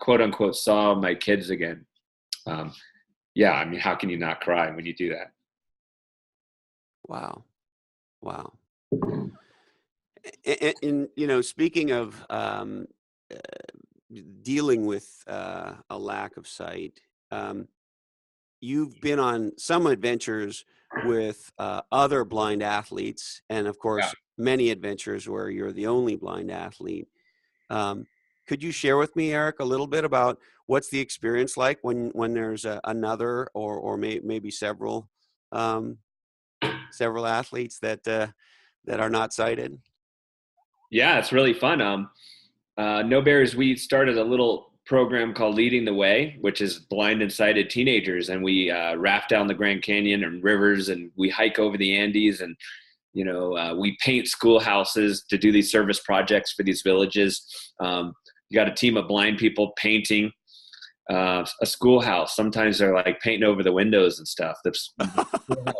quote unquote, saw my kids again, yeah, I mean, how can you not cry when you do that? Wow. And speaking of dealing with a lack of sight, you've been on some adventures with other blind athletes, and of Yeah. course, many adventures where you're the only blind athlete. Could you share with me, Erik, a little bit about what's the experience like when there's another or maybe several athletes that are not sighted? Yeah, it's really fun. No Bears, we started a little program called Leading the Way, which is blind and sighted teenagers. And we raft down the Grand Canyon and rivers, and we hike over the Andes, and, we paint schoolhouses to do these service projects for these villages. You got a team of blind people painting a schoolhouse. Sometimes they're like painting over the windows and stuff. The schoolhouse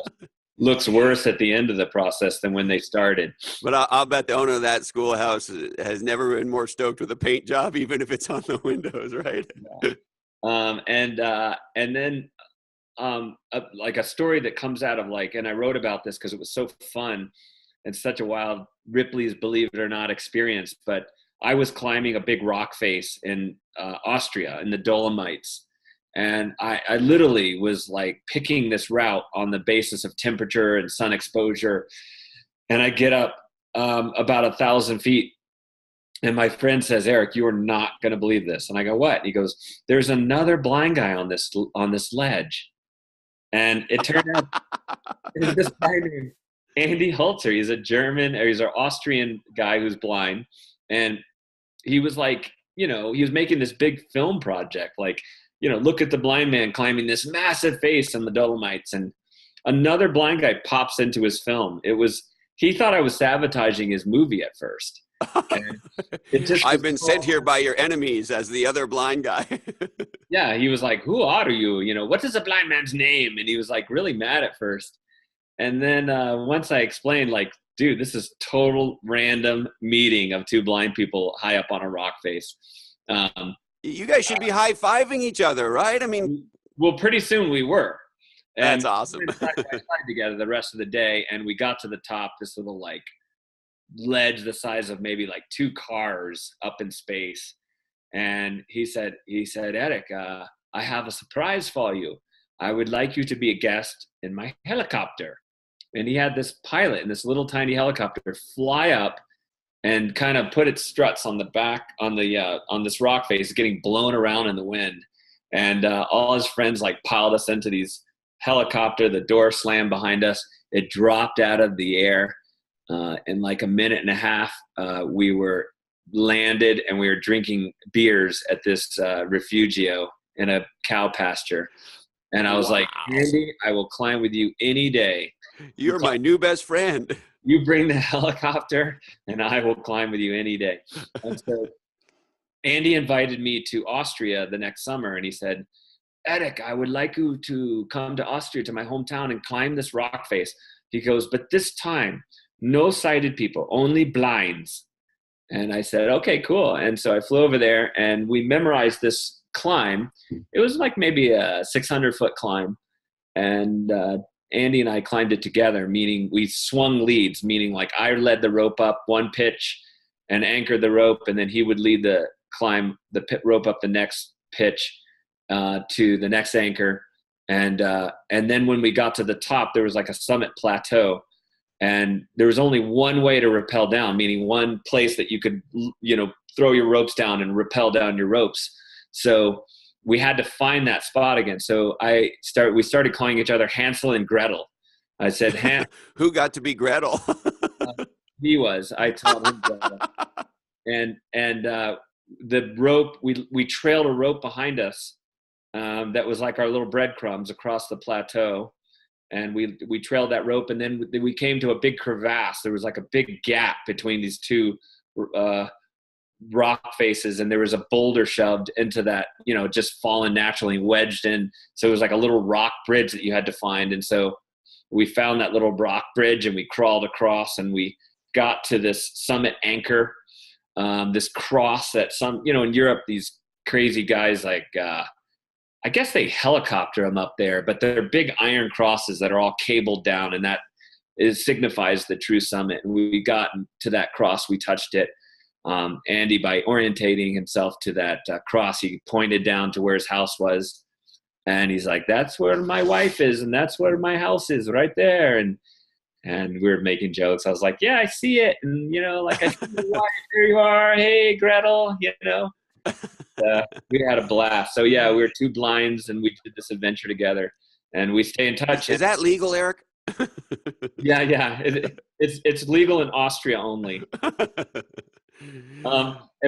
looks worse at the end of the process than when they started. But I'll bet the owner of that schoolhouse has never been more stoked with a paint job, even if it's on the windows, right? Yeah. And then like a story that comes out of and I wrote about this because it was so fun and such a wild Ripley's Believe It or Not experience. But I was climbing a big rock face in Austria in the Dolomites. And I literally was like picking this route on the basis of temperature and sun exposure. And I get up about 1,000 feet. And my friend says, Eric, you are not going to believe this. And I go, what? He goes, there's another blind guy on this ledge. And it turned out there's this guy named Andy Holzer. He's he's an Austrian guy who's blind. And he was like, he was making this big film project, look at the blind man climbing this massive face in the Dolomites. And another blind guy pops into his film. He thought I was sabotaging his movie at first. I've been sent here by your enemies as the other blind guy. Yeah, he was like, who are you? What is a blind man's name? And he was like really mad at first. And then once I explained, dude, this is total random meeting of two blind people high up on a rock face. You guys should be high-fiving each other, right? I mean, well, pretty soon we were. And that's awesome. we were side by side together the rest of the day, and we got to the top, this little ledge the size of maybe 2 cars up in space. And he said, Erik, I have a surprise for you. I would like you to be a guest in my helicopter. And he had this pilot in this little tiny helicopter fly up and kind of put its struts on the back on this rock face, getting blown around in the wind. And all his friends piled us into these helicopter. The door slammed behind us. It dropped out of the air. In a minute and a half, we were landed, and we were drinking beers at this refugio in a cow pasture. And I was like, Andy, I will climb with you any day. You're my new best friend. You bring the helicopter, and I will climb with you any day. And so Andy invited me to Austria the next summer, and he said, Erik, I would like you to come to Austria, to my hometown, and climb this rock face. He goes, but this time, no sighted people, only blinds. And I said, okay, cool. And so I flew over there, and we memorized this climb. It was maybe a 600-foot climb. And Andy and I climbed it together, meaning we swung leads, meaning I led the rope up one pitch and anchored the rope, and then he would lead the rope up the next pitch to the next anchor. And then when we got to the top, there was a summit plateau. And there was only one way to rappel down, meaning one place that you could, throw your ropes down and rappel down your ropes. So we had to find that spot again. So we started calling each other Hansel and Gretel. I said, who got to be Gretel? He was. I told him Gretel. And the rope, we trailed a rope behind us that was like our little breadcrumbs across the plateau. And we trailed that rope, and then we came to a big crevasse. There was a big gap between these two rock faces, and there was a boulder shoved into that, just fallen naturally, wedged in. So it was a little rock bridge that you had to find. And so we found that little rock bridge, and we crawled across, and we got to this summit anchor, this cross that in Europe, these crazy guys I guess they helicopter them up there, but they're big iron crosses that are all cabled down, and that signifies the true summit. And we got to that cross, we touched it. Andy, by orientating himself to that cross, he pointed down to where his house was, and he's like, "That's where my wife is, and that's where my house is, right there." And we were making jokes. I was like, "Yeah, I see it," and I see your wife. There you are. Hey, Gretel. We had a blast. So yeah, we were two blinds, and we did this adventure together, and we stay in touch. Is that legal, Eric? Yeah. It's legal in Austria only. And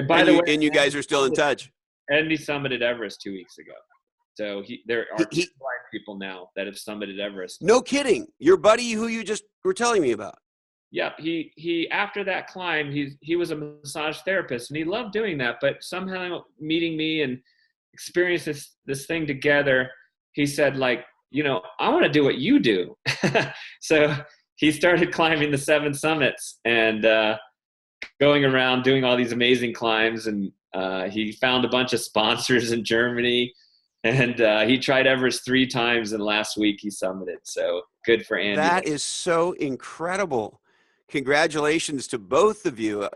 by And the way, you guys are still in touch. Andy summited Everest 2 weeks ago. So there are He, two he blind people now that have summited Everest. No kidding. Your buddy who you just were telling me about. Yeah, he after that climb, he was a massage therapist and he loved doing that. But somehow meeting me and experiencing this thing together, he said, like, I want to do what you do. So he started climbing the 7 summits and going around doing all these amazing climbs. And he found a bunch of sponsors in Germany. And he tried Everest 3 times, and last week he summited. So good for Andy. That is so incredible. Congratulations to both of you.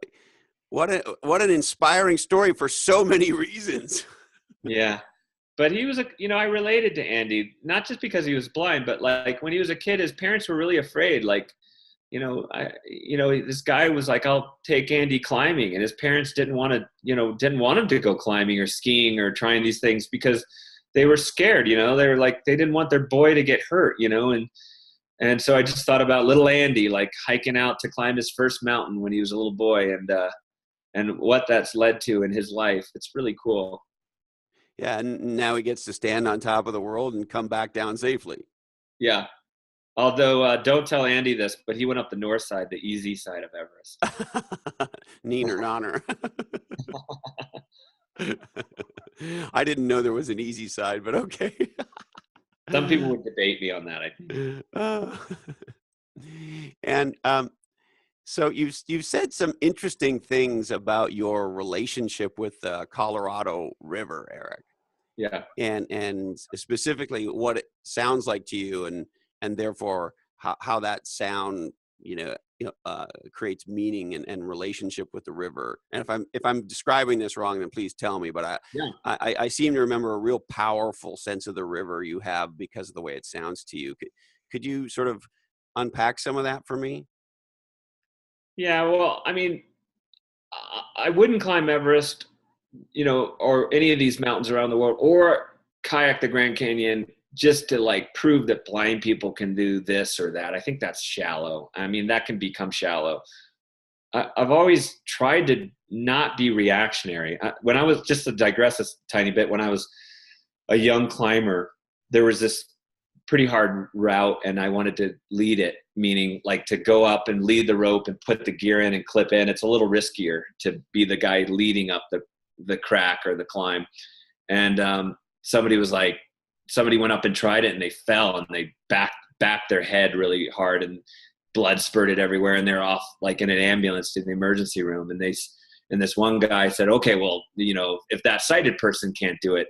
What an inspiring story for so many reasons. Yeah. But he was I related to Andy, not just because he was blind, but like when he was a kid, his parents were really afraid. Like, this guy was like, I'll take Andy climbing. And his parents didn't want him to go climbing or skiing or trying these things because they were scared, they were like, they didn't want their boy to get hurt, and so I just thought about little Andy, like hiking out to climb his first mountain when he was a little boy and what that's led to in his life. It's really cool. Yeah. And now he gets to stand on top of the world and come back down safely. Yeah. Although, don't tell Andy this, but he went up the north side, the easy side of Everest. Neener, nonner. I didn't know there was an easy side, but okay. Some people would debate me on that, I think. And so you've said some interesting things about your relationship with the Colorado River, Erik. Yeah. And specifically what it sounds like to you, and therefore how that sound creates meaning and relationship with the river. And if I'm describing this wrong, then please tell me. But I seem to remember a real powerful sense of the river you have because of the way it sounds to you. Could you sort of unpack some of that for me? Yeah. Well, I mean, I wouldn't climb Everest, or any of these mountains around the world, or kayak the Grand Canyon just to like prove that blind people can do this or that. I think that's shallow. I mean, that can become shallow. I've always tried to not be reactionary. When I was, just to digress a tiny bit, when I was a young climber, there was this pretty hard route and I wanted to lead it, meaning like to go up and lead the rope and put the gear in and clip in. It's a little riskier to be the guy leading up the crack or the climb. And somebody went up and tried it and they fell and they backed their head really hard and blood spurted everywhere and they're off like in an ambulance to the emergency room. And this one guy said, okay, well, if that sighted person can't do it,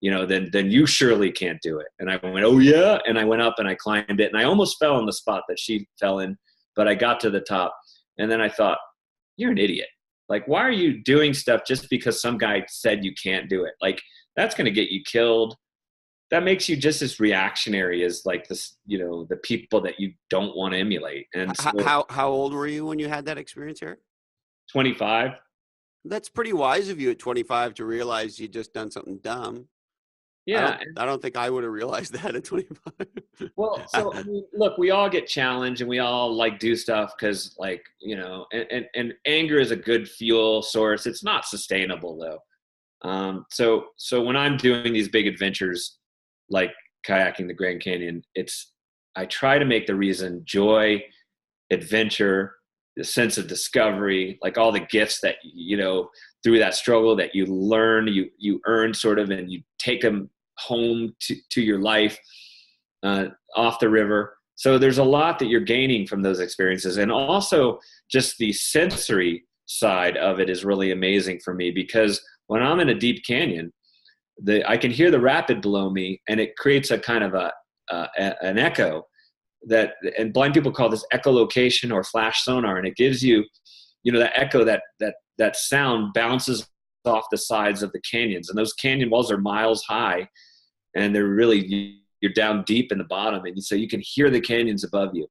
then you surely can't do it. And I went, oh yeah. And I went up and I climbed it and I almost fell in the spot that she fell in, but I got to the top. And then I thought, you're an idiot. Like, why are you doing stuff just because some guy said you can't do it? Like, that's going to get you killed. That makes you just as reactionary as like this, the people that you don't want to emulate. And so, how old were you when you had that experience here? 25. That's pretty wise of you at 25 to realize you just done something dumb. Yeah. I don't think I would have realized that at 25. Well, so I mean, look, we all get challenged and we all like do stuff because like, and anger is a good fuel source. It's not sustainable though. So when I'm doing these big adventures, like kayaking the Grand Canyon, I try to make the reason joy, adventure, the sense of discovery, like all the gifts that, through that struggle that you learn, you earn sort of, and you take them home to your life, off the river. So there's a lot that you're gaining from those experiences. And also just the sensory side of it is really amazing for me because when I'm in a deep canyon, I can hear the rapid below me and it creates a kind of an echo and blind people call this echolocation or flash sonar. And it gives you, that echo, that sound bounces off the sides of the canyons. And those canyon walls are miles high and you're down deep in the bottom. And so you can hear the canyons above you.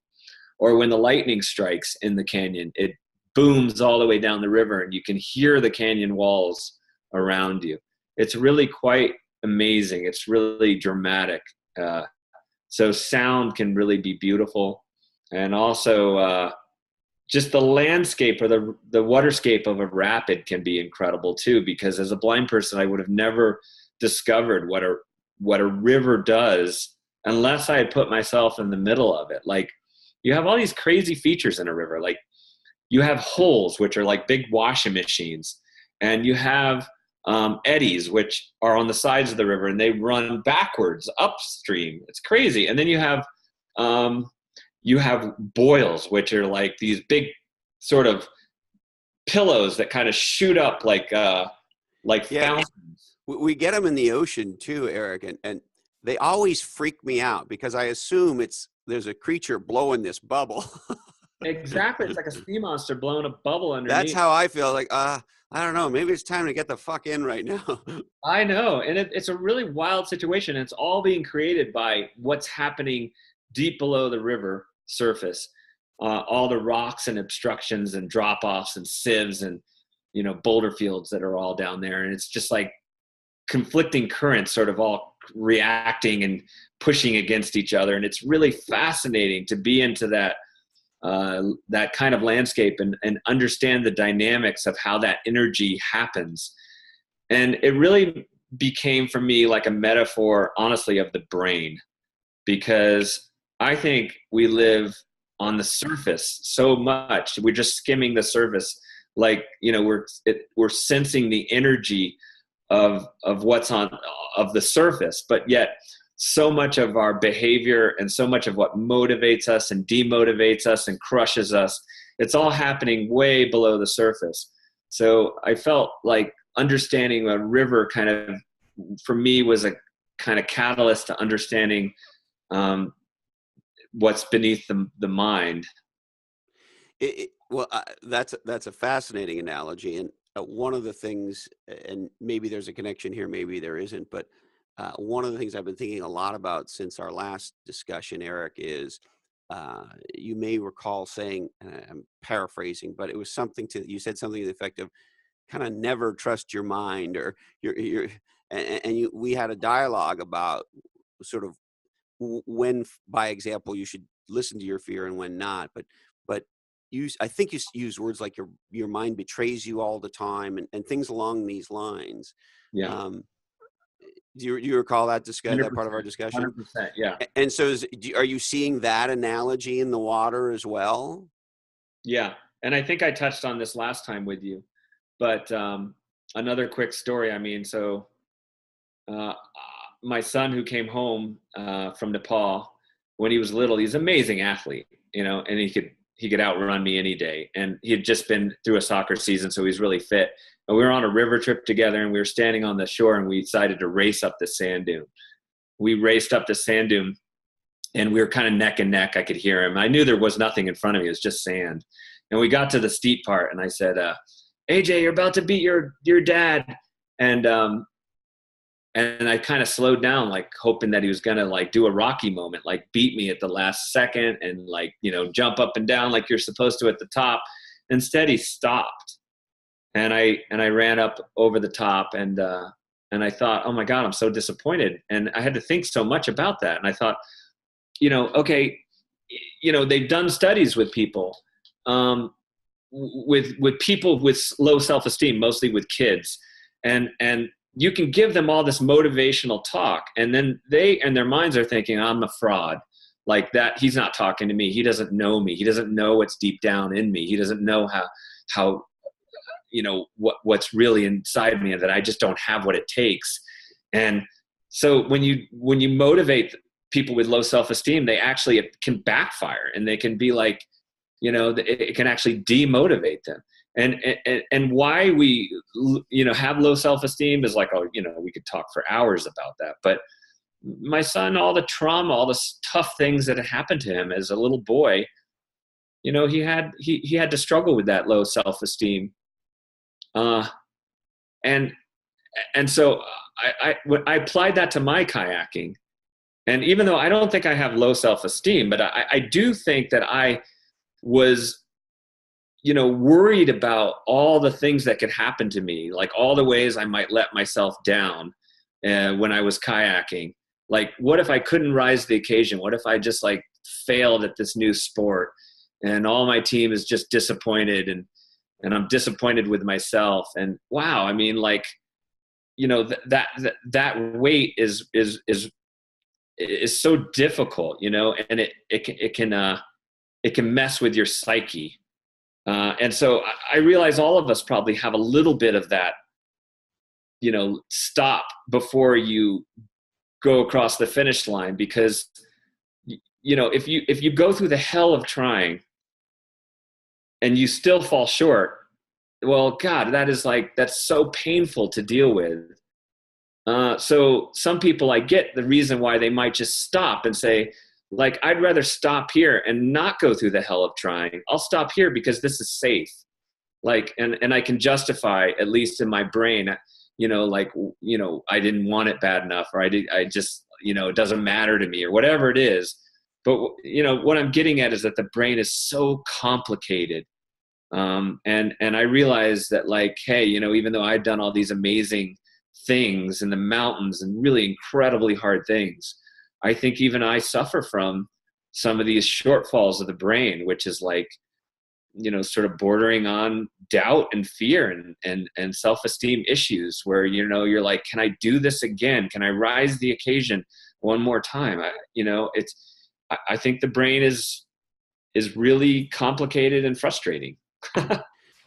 Or when the lightning strikes in the canyon, it booms all the way down the river and you can hear the canyon walls around you. It's really quite amazing. It's really dramatic. So sound can really be beautiful. And also, just the landscape or the waterscape of a rapid can be incredible too, because as a blind person, I would have never discovered what a river does unless I had put myself in the middle of it. Like, you have all these crazy features in a river. Like, you have holes, which are like big washing machines, and you have eddies, which are on the sides of the river, and they run backwards upstream. It's crazy. And then you have boils, which are like these big sort of pillows that kind of shoot up like fountains. We get them in the ocean too, Eric, and they always freak me out because I assume there's a creature blowing this bubble. Exactly. It's like a sea monster blowing a bubble underneath. That's how I feel. Like, I don't know, maybe it's time to get the fuck in right now. I know. And it's a really wild situation. It's all being created by what's happening deep below the river surface. All the rocks and obstructions and drop-offs and sieves and, boulder fields that are all down there. And it's just like conflicting currents sort of all reacting and pushing against each other. And it's really fascinating to be into that kind of landscape and understand the dynamics of how that energy happens. And it really became for me like a metaphor, honestly, of the brain, because I think we live on the surface so much. We're just skimming the surface. Like, we're sensing the energy of what's of the surface, but yet so much of our behavior and so much of what motivates us and demotivates us and crushes us, it's all happening way below the surface. So I felt like understanding a river kind of, for me, was a kind of catalyst to understanding what's beneath the mind. That's a fascinating analogy. And one of the things, and maybe there's a connection here, maybe there isn't, but one of the things I've been thinking a lot about since our last discussion, Eric, is you may recall saying, and I'm paraphrasing, but it was you said something to the effect of kind of never trust your mind, or we had a dialogue about sort of when, by example, you should listen to your fear and when not. But I think you use words like your mind betrays you all the time, and things along these lines. Yeah. Do you recall that that part of our discussion? 100%, yeah. And so are you seeing that analogy in the water as well? Yeah. And I think I touched on this last time with you, but another quick story. I mean, so my son, who came home from Nepal when he was little, he's an amazing athlete, and he could outrun me any day. And he had just been through a soccer season, so he's really fit. And we were on a river trip together, and we were standing on the shore, and we decided to race up the sand dune. We raced up the sand dune, and we were kind of neck and neck. I could hear him. I knew there was nothing in front of me. It was just sand. And we got to the steep part, and I said, AJ, you're about to beat your dad. And I kind of slowed down, like hoping that he was going to like do a Rocky moment, like beat me at the last second and like, jump up and down like you're supposed to at the top. Instead, he stopped. And I ran up over the top, and I thought, oh my God, I'm so disappointed. And I had to think so much about that. And I thought, okay, they've done studies with people, with people with low self-esteem, mostly with kids. And you can give them all this motivational talk, and then they and their minds are thinking, I'm a fraud. Like that, he's not talking to me. He doesn't know me. He doesn't know what's deep down in me. He doesn't know how what's really inside me, and that I just don't have what it takes. And so when you motivate people with low self-esteem, it can backfire, and they can be like, it can actually demotivate them. And why we have low self-esteem is like, we could talk for hours about that. But my son, all the trauma, all the tough things that had happened to him as a little boy, he had to struggle with that low self-esteem. And so I applied that to my kayaking. And even though I don't think I have low self-esteem, but I do think that I was, worried about all the things that could happen to me, like all the ways I might let myself down when I was kayaking. Like, what if I couldn't rise to the occasion? What if I just like failed at this new sport and all my team is just disappointed, and I'm disappointed with myself? And wow, I mean, like, you know, that weight is so difficult, you know, and it can mess with your psyche. And so I realize all of us probably have a little bit of that, you know, stop before you go across the finish line, because, you know, if you go through the hell of trying and you still fall short, well, God, that's so painful to deal with. So some people, I get the reason why they might just stop and say, like, I'd rather stop here and not go through the hell of trying. I'll stop here because this is safe. Like, and I can justify, at least in my brain, you know, like, you know, I didn't want it bad enough, or I just, you know, it doesn't matter to me, or whatever it is. But, you know, what I'm getting at is that the brain is so complicated. And I realized that, like, hey, you know, even though I've done all these amazing things in the mountains and really incredibly hard things, I think even I suffer from some of these shortfalls of the brain, which is like, you know, sort of bordering on doubt and fear and self-esteem issues, where, you know, you're like, can I do this again? Can I rise the occasion one more time? I think the brain is really complicated and frustrating.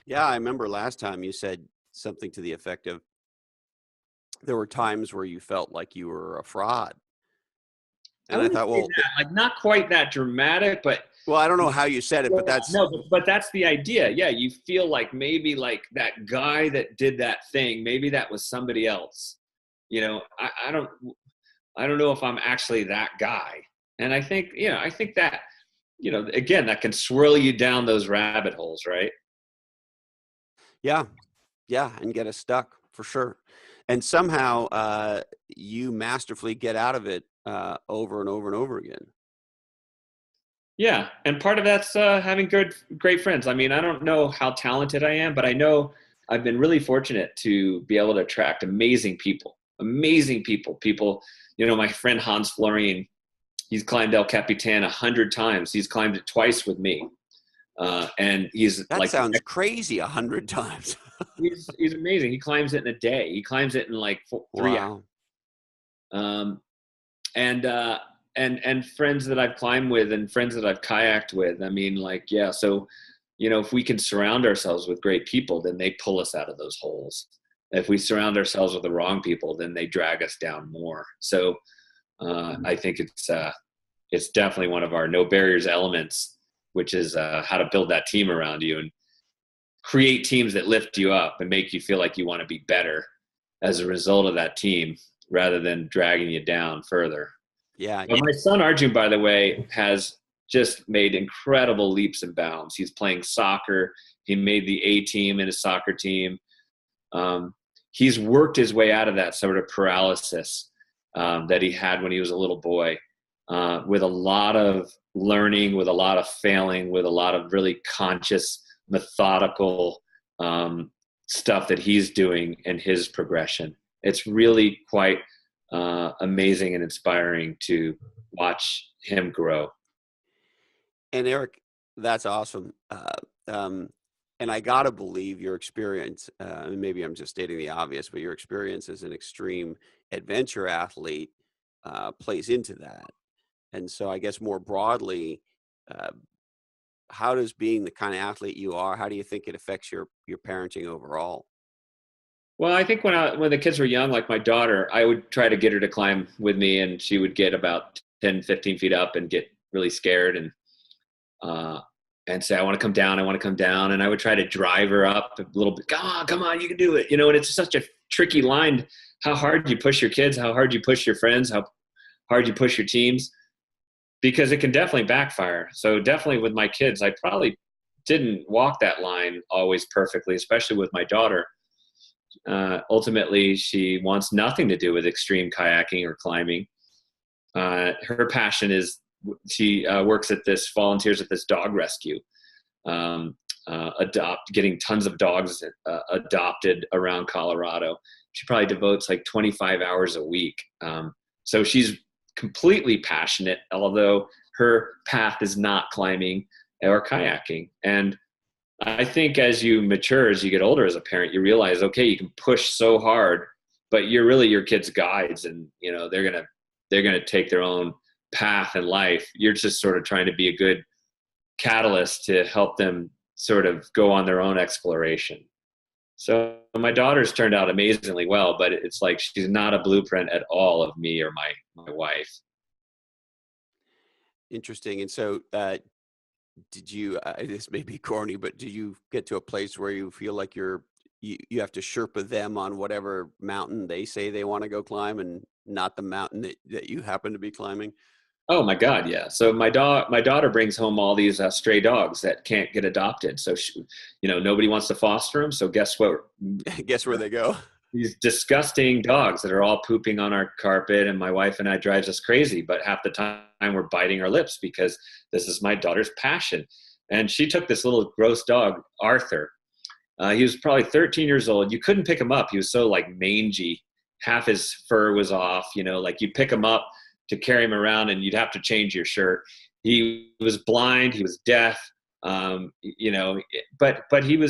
Yeah, I remember last time you said something to the effect of, there were times where you felt like you were a fraud. And I thought, well, like, not quite that dramatic, but well, I don't know how you said it, but that's but that's the idea. Yeah, you feel like maybe, like, that guy that did that thing, maybe that was somebody else. You know, I don't know if I'm actually that guy. And I think, you know, that, you know, again, that can swirl you down those rabbit holes, right? yeah, and get us stuck for sure. And somehow you masterfully get out of it over and over and over again. Yeah, and part of that's having great friends. I mean, I don't know how talented I am, but I know I've been really fortunate to be able to attract amazing people. People, you know, my friend Hans Florine, he's climbed El Capitan 100 times. He's climbed it twice with me. And he's That like, sounds crazy 100 times. he's amazing. He climbs it in a day. He climbs it in like 3 hours. Wow. And friends that I've climbed with and friends that I've kayaked with. I mean, like, yeah. So, you know, if we can surround ourselves with great people, then they pull us out of those holes. If we surround ourselves with the wrong people, then they drag us down more. So I think it's definitely one of our no barriers elements, which is how to build that team around you and create teams that lift you up and make you feel like you want to be better as a result of that team, rather than dragging you down further. Yeah. But my son Arjun, by the way, has just made incredible leaps and bounds. He's playing soccer. He made the A team in his soccer team. He's worked his way out of that sort of paralysis that he had when he was a little boy, with a lot of learning, with a lot of failing, with a lot of really conscious, methodical stuff that he's doing in his progression. It's really quite amazing and inspiring to watch him grow. And Erik, that's awesome. And I got to believe your experience, and maybe I'm just stating the obvious, but your experience as an extreme adventure athlete plays into that. And so I guess more broadly, how does being the kind of athlete you are, how do you think it affects your parenting overall? Well, I think when the kids were young, like my daughter, I would try to get her to climb with me, and she would get about 10, 15 feet up and get really scared and say, I want to come down. And I would try to drive her up a little bit. Come on, you can do it. You know, and it's such a tricky line, how hard you push your kids, how hard you push your friends, how hard you push your teams, because it can definitely backfire. So definitely with my kids, I probably didn't walk that line always perfectly, especially with my daughter. Ultimately, she wants nothing to do with extreme kayaking or climbing. Her passion is she volunteers at this dog rescue, getting tons of dogs adopted around Colorado. She probably devotes like 25 hours a week. So she's completely passionate, although her path is not climbing or kayaking. And I think as you mature, as you get older as a parent, you realize, okay, you can push so hard, but you're really your kids' guides, and they're gonna take their own path in life. You're just sort of trying to be a good catalyst to help them sort of go on their own exploration. So my daughter's turned out amazingly well, but it's like she's not a blueprint at all of me or my wife. Interesting. And so, did you? This may be corny, but did you get to a place where you feel like you have to Sherpa them on whatever mountain they say they want to go climb, and not the mountain that you happen to be climbing? Oh my God, yeah. So my daughter brings home all these stray dogs that can't get adopted. So nobody wants to foster them. So guess what? Guess where they go? These disgusting dogs that are all pooping on our carpet, and my wife and I drives us crazy. But half the time we're biting our lips because this is my daughter's passion. And she took this little gross dog, Arthur. He was probably 13 years old. You couldn't pick him up. He was so like mangy. Half his fur was off. Like you pick him up to carry him around, and you'd have to change your shirt. He was blind. He was deaf. But he'd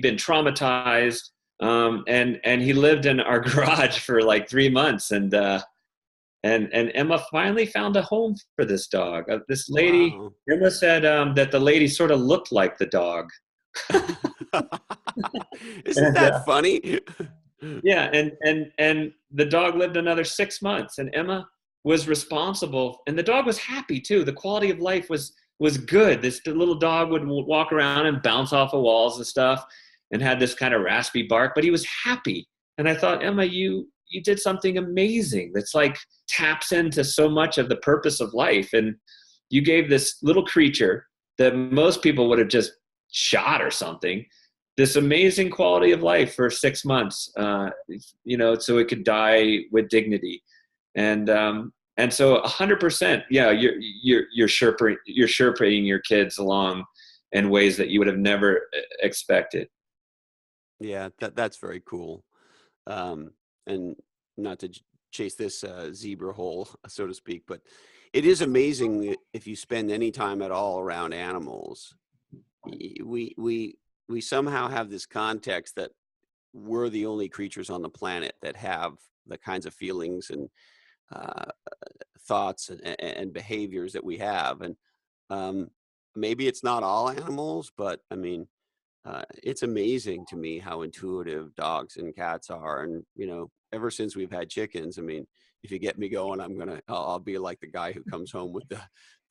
been traumatized. And he lived in our garage for like 3 months, and Emma finally found a home for this dog. This lady, Wow. Emma said that the lady sort of looked like the dog. Isn't And that funny? yeah, and the dog lived another 6 months, and Emma was responsible, and the dog was happy too. The quality of life was good. This little dog would walk around and bounce off of walls and stuff, and had this kind of raspy bark, but he was happy. And I thought, Emma, you did something amazing that's like taps into so much of the purpose of life. And you gave this little creature that most people would have just shot or something, this amazing quality of life for 6 months, so it could die with dignity. And so 100%, yeah, you're sherpaing your kids along in ways that you would have never expected. Yeah, that's very cool. And not to chase this zebra hole, so to speak, but it is amazing if you spend any time at all around animals. We somehow have this context that we're the only creatures on the planet that have the kinds of feelings and uh, thoughts and behaviors that we have. And um, maybe it's not all animals, but I mean, it's amazing to me how intuitive dogs and cats are. And, ever since we've had chickens, I mean, if you get me going, I'll be like the guy who comes home with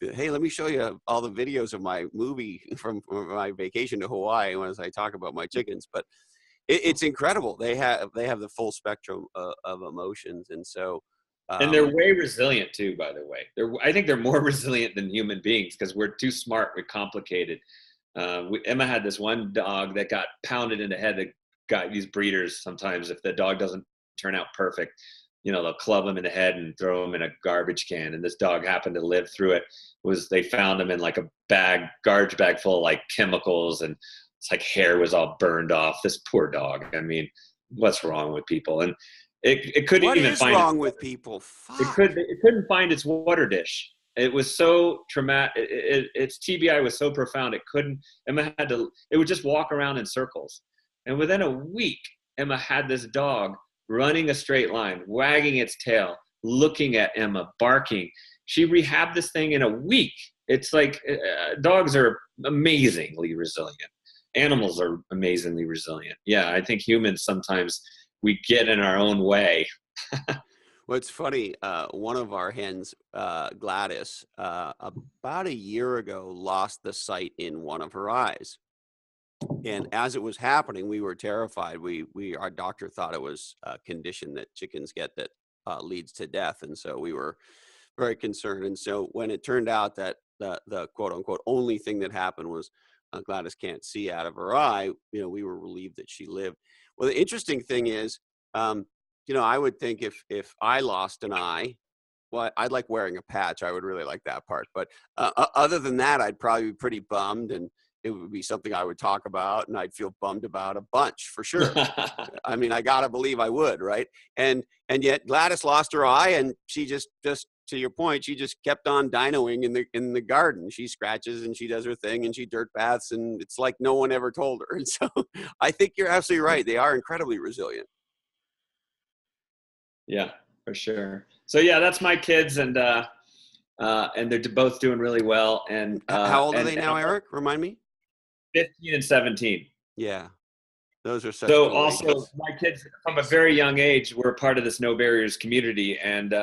hey, let me show you all the videos of my movie from my vacation to Hawaii as I talk about my chickens. But it's incredible. They have the full spectrum of emotions. And so, And they're um, way resilient too, by the way. I think they're more resilient than human beings because we're too smart, we're complicated. Emma had this one dog that got pounded in the head. That got these breeders sometimes, if the dog doesn't turn out perfect, they'll club him in the head and throw him in a garbage can. And this dog happened to live through it. They found him in like a garbage bag full of like chemicals, and it's like hair was all burned off. This poor dog. I mean, what's wrong with people? And it couldn't what even is find wrong with people? Fuck. it couldn't find its water dish. It was so traumatic. Its TBI was so profound. Emma it would just walk around in circles. And within a week, Emma had this dog running a straight line, wagging its tail, looking at Emma, barking. She rehabbed this thing in a week. It's like dogs are amazingly resilient. Animals are amazingly resilient. Yeah, I think humans sometimes we get in our own way. Well, it's funny. One of our hens, Gladys, about a year ago, lost the sight in one of her eyes. And as it was happening, we were terrified. Our doctor thought it was a condition that chickens get that leads to death, and so we were very concerned. And so when it turned out that the quote unquote only thing that happened was Gladys can't see out of her eye, we were relieved that she lived. Well, the interesting thing is, I would think if I lost an eye, well, I'd like wearing a patch. I would really like that part. But other than that, I'd probably be pretty bummed. And it would be something I would talk about and I'd feel bummed about a bunch for sure. I mean, I gotta believe I would, right? And yet Gladys lost her eye, and she just to your point, she just kept on dynoing in the garden. She scratches and she does her thing and she dirt baths, and it's like no one ever told her. And so I think you're absolutely right. They are incredibly resilient. Yeah, for sure. So yeah, that's my kids, and they're both doing really well. And How old are they and now, Eric? Remind me. 15 and 17. Yeah, those are such So cool also ages. my kids from a very young age were part of this No Barriers community, and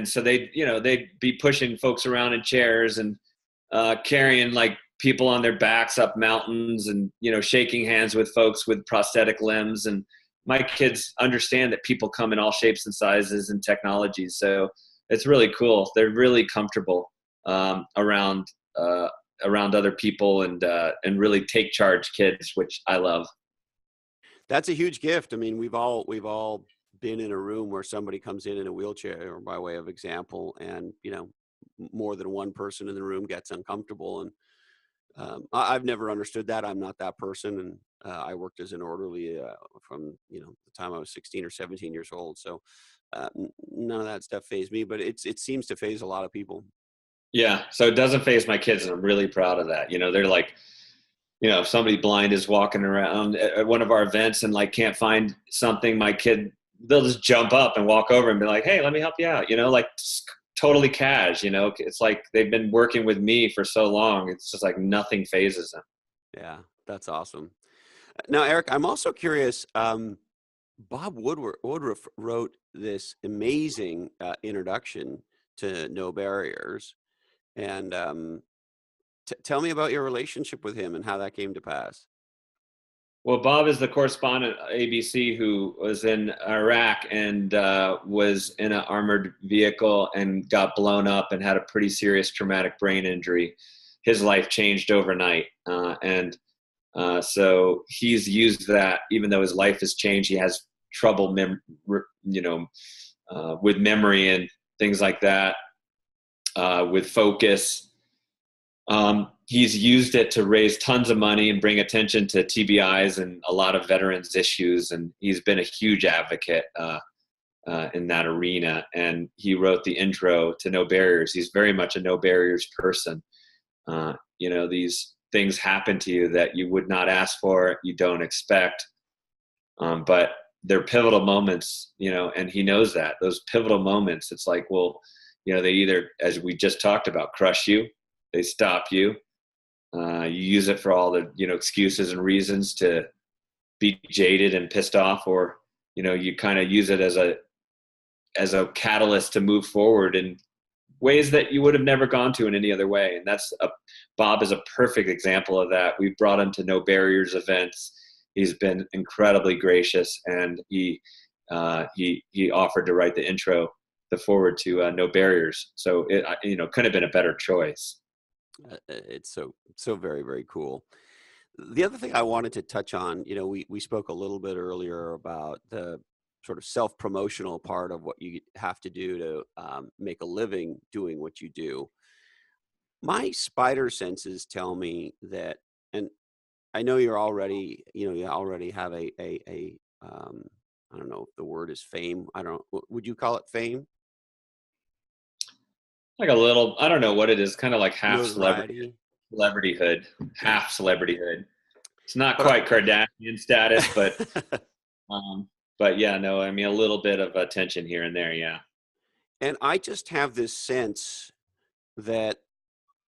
so they'd be pushing folks around in chairs and carrying like people on their backs up mountains, and shaking hands with folks with prosthetic limbs. And my kids understand that people come in all shapes and sizes and technologies, so it's really cool. They're really comfortable around other people, and really take charge kids, which I love. That's a huge gift. I mean, we've all been in a room where somebody comes in a wheelchair, or by way of example, and more than one person in the room gets uncomfortable. And I've never understood that. I'm not that person, and I worked as an orderly from the time I was 16 or 17 years old. So none of that stuff fazed me, but it seems to faze a lot of people. Yeah, so it doesn't faze my kids, and I'm really proud of that. They're like, if somebody blind is walking around at one of our events and like can't find something, my kid, they'll just jump up and walk over and be like, "Hey, let me help you out." Like totally cash. It's like they've been working with me for so long. It's just like nothing phases them. Yeah, that's awesome. Now, Eric, I'm also curious. Bob Woodruff wrote this amazing introduction to No Barriers, and tell me about your relationship with him and how that came to pass. Well, Bob is the correspondent at ABC who was in Iraq and was in an armored vehicle and got blown up and had a pretty serious traumatic brain injury. His life changed overnight, and so he's used that. Even though his life has changed, he has trouble, with memory and things like that, with focus. He's used it to raise tons of money and bring attention to TBIs and a lot of veterans issues. And he's been a huge advocate in that arena. And he wrote the intro to No Barriers. He's very much a No Barriers person. These things happen to you that you would not ask for, you don't expect. But they're pivotal moments, and he knows that. Those pivotal moments, it's like, well, they either, as we just talked about, crush you, they stop you. You use it for all the, excuses and reasons to be jaded and pissed off, or, you kind of use it as a catalyst to move forward in ways that you would have never gone to in any other way. And Bob is a perfect example of that. We've brought him to No Barriers events. He's been incredibly gracious, and he offered to write the intro, the forward to No Barriers. So it, couldn't have been a better choice. It's so very, very cool. The other thing I wanted to touch on, we spoke a little bit earlier about the sort of self-promotional part of what you have to do to make a living doing what you do. My spider senses tell me that, and I know you already have I don't know if the word is fame. Would you call it fame? Like a little, I don't know what it is, kind of like half Notoriety. celebrityhood, Yeah. half celebrityhood. It's not But quite Kardashian status, but yeah, no, I mean, a little bit of attention here and there. Yeah. and I just have this sense that,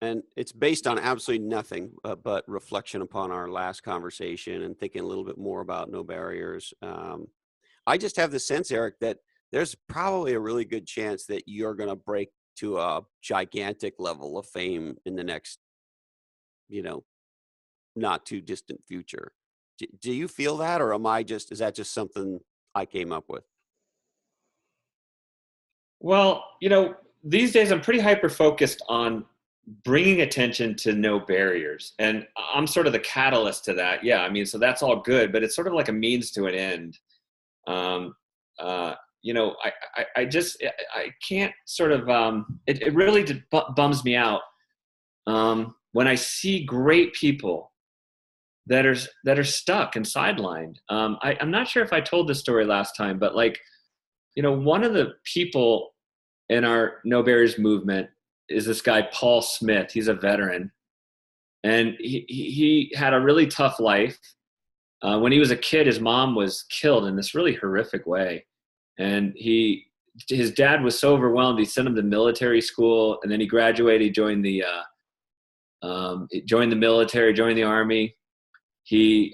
and it's based on absolutely nothing but reflection upon our last conversation and thinking a little bit more about No Barriers. I just have the sense, Eric, that there's probably a really good chance that you're going to break to a gigantic level of fame in the next, not too distant future. Do you feel that, or is that just something I came up with? Well, these days I'm pretty hyper focused on bringing attention to No Barriers, and I'm sort of the catalyst to that. Yeah, I mean, so that's all good, but it's sort of like a means to an end. Um, I can't sort of, it really bums me out when I see great people that are stuck and sidelined. I'm not sure if I told this story last time, but like, one of the people in our No Barriers movement is this guy, Paul Smith. He's a veteran, and he had a really tough life. When he was a kid, his mom was killed in this really horrific way. And his dad was so overwhelmed, he sent him to military school, and then he graduated, he joined the military, joined the army. He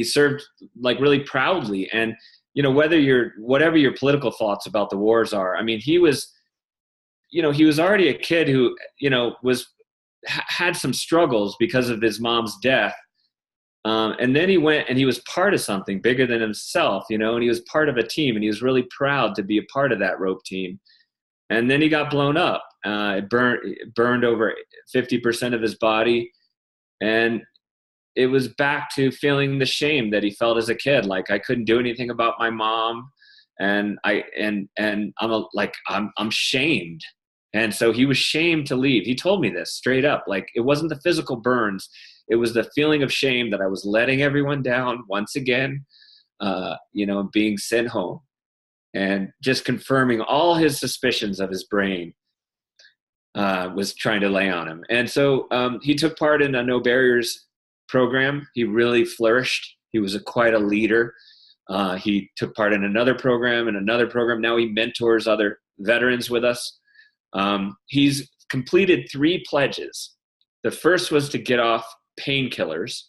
served like really proudly. And, whatever your political thoughts about the wars are, I mean, he was already a kid who, had some struggles because of his mom's death. And then he went and he was part of something bigger than himself, and he was part of a team, and he was really proud to be a part of that rope team. And then he got blown up. It burned over 50% of his body. And it was back to feeling the shame that he felt as a kid. Like, I couldn't do anything about my mom. And I'm shamed. And so he was shamed to leave. He told me this straight up. Like, it wasn't the physical burns. It was the feeling of shame that I was letting everyone down once again, being sent home, and just confirming all his suspicions of his brain was trying to lay on him. And so he took part in a No Barriers program. He really flourished. He was quite a leader. He took part in another program and another program. Now he mentors other veterans with us. He's completed 3 pledges. The first was to get off painkillers,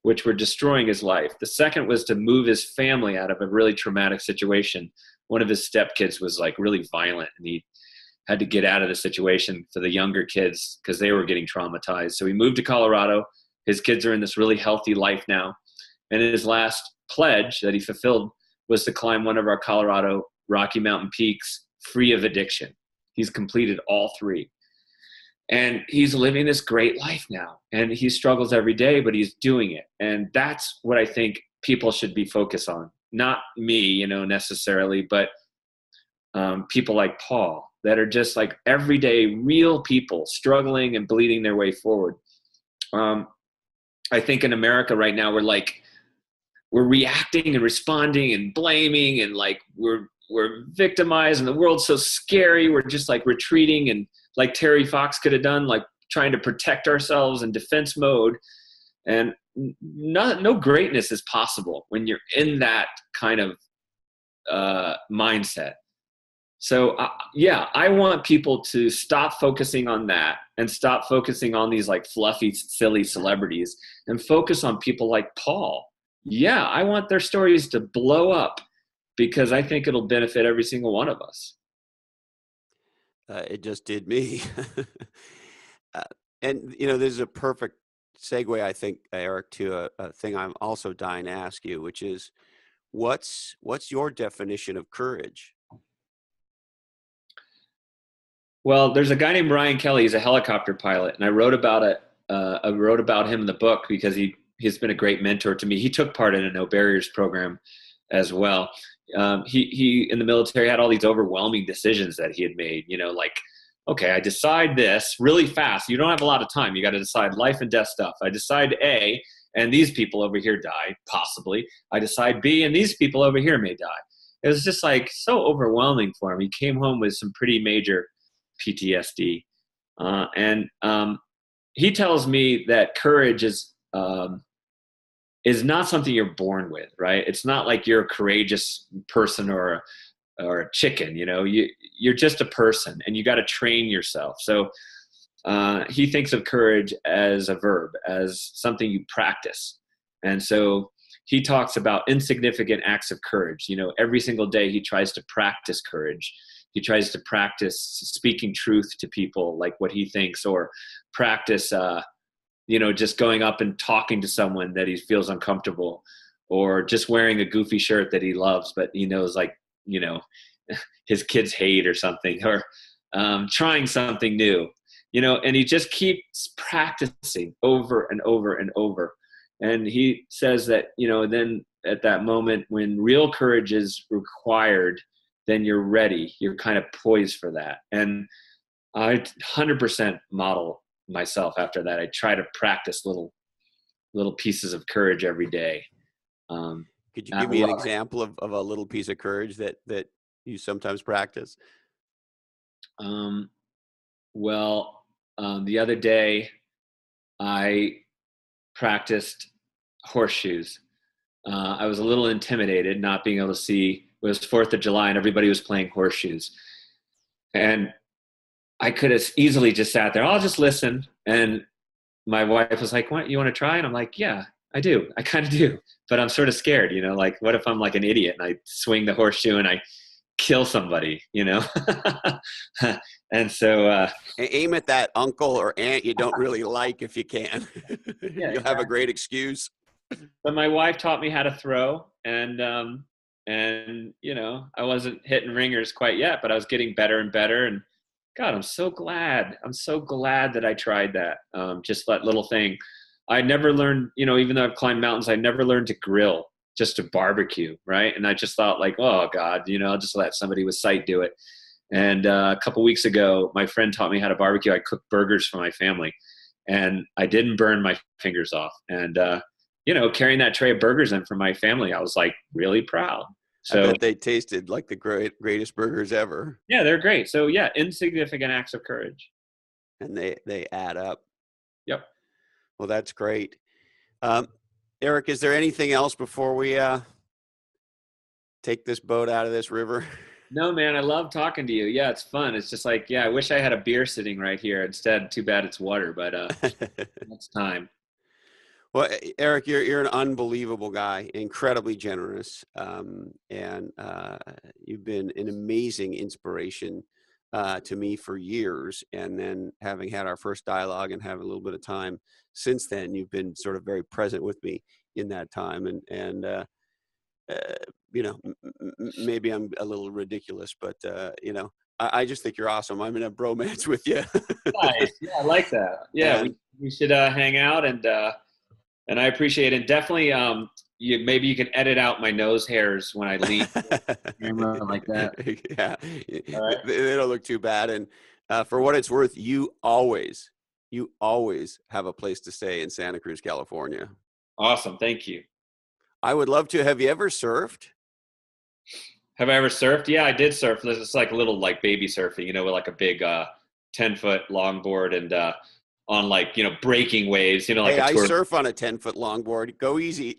which were destroying his life. The second was to move his family out of a really traumatic situation. One of his stepkids was like really violent, and he had to get out of the situation for the younger kids because they were getting traumatized. So he moved to Colorado. His kids are in this really healthy life now. And his last pledge that he fulfilled was to climb one of our Colorado Rocky Mountain peaks free of addiction. He's completed all 3. And he's living this great life now. And he struggles every day, but he's doing it. And that's what I think people should be focused on. Not me, necessarily, but people like Paul that are just like everyday real people struggling and bleeding their way forward. I think in America right now, we're reacting and responding and blaming, and like we're victimized, and the world's so scary. We're just like retreating, and like Terry Fox could have done, like trying to protect ourselves in defense mode. And no greatness is possible when you're in that kind of mindset. So I want people to stop focusing on that and stop focusing on these like fluffy, silly celebrities and focus on people like Paul. Yeah, I want their stories to blow up because I think it'll benefit every single one of us. It just did me. And, there's a perfect segue, I think, Eric, to a thing I'm also dying to ask you, which is what's your definition of courage? Well, there's a guy named Ryan Kelly. He's a helicopter pilot, and I wrote about it. I wrote about him in the book because he's been a great mentor to me. He took part in a No Barriers program as well. He in the military had all these overwhelming decisions that he had made. Like, okay, I decide this really fast. You don't have a lot of time. You got to decide life and death stuff. I decide A, and these people over here die, possibly. I decide B, and these people over here may die. It was just like so overwhelming for him. He came home with some pretty major PTSD. And he tells me that courage is not something you're born with, right? It's not like you're a courageous person or a chicken, you're just a person and you got to train yourself. So he thinks of courage as a verb, as something you practice. And so he talks about insignificant acts of courage. Every single day he tries to practice courage. He tries to practice speaking truth to people, like what he thinks, or practice, just going up and talking to someone that he feels uncomfortable, or just wearing a goofy shirt that he loves, but he knows his kids hate or something, or trying something new, and he just keeps practicing over and over and over. And he says that, then at that moment when real courage is required, then you're ready. You're kind of poised for that. And I 100% model myself after that. I try to practice little pieces of courage every day. Could you give me an example of a little piece of courage that you sometimes practice? The other day I practiced horseshoes. I was a little intimidated not being able to see. It was 4th of July and everybody was playing horseshoes. And I could have easily just sat there. I'll just listen. And my wife was like, "What, you want to try?" And I'm like, "Yeah, I do. I kind of do." But I'm sort of scared, like, what if I'm like an idiot and I swing the horseshoe and I kill somebody, And so aim at that uncle or aunt you don't really like if you can. yeah, You'll have a great excuse. But my wife taught me how to throw, and I wasn't hitting ringers quite yet, but I was getting better and better. And God, I'm so glad. I'm so glad that I tried that. Just that little thing. I never learned, even though I've climbed mountains, I never learned to grill, just to barbecue, right? And I just thought like, oh God, I'll just let somebody with sight do it. And a couple weeks ago, my friend taught me how to barbecue. I cooked burgers for my family, and I didn't burn my fingers off. And carrying that tray of burgers in for my family, I was like really proud. So I bet they tasted like the greatest burgers ever. Yeah, they're great. So yeah, insignificant acts of courage. And they add up. Yep. Well, that's great. Erik, is there anything else before we take this boat out of this river? No, man, I love talking to you. Yeah, it's fun. It's just like, I wish I had a beer sitting right here instead. Too bad it's water, but it's time. Well, Erik, you're an unbelievable guy, incredibly generous, and you've been an amazing inspiration to me for years. And then having had our first dialogue and having a little bit of time since then, you've been sort of very present with me in that time. And maybe I'm a little ridiculous, but I just think you're awesome. I'm in a bromance with you. Nice. Yeah, I like that. Yeah, we should hang out, and I appreciate it. Definitely, maybe you can edit out my nose hairs when I leave camera like that. Yeah, All right. They don't look too bad. And for what it's worth, you always have a place to stay in Santa Cruz, California. Awesome. Thank you. I would love to. Have you ever surfed? Have I ever surfed? Yeah, I did surf. It's like a little like baby surfing, with like a big 10-foot longboard and on like, breaking waves, like I surf on a 10-foot longboard. Go easy.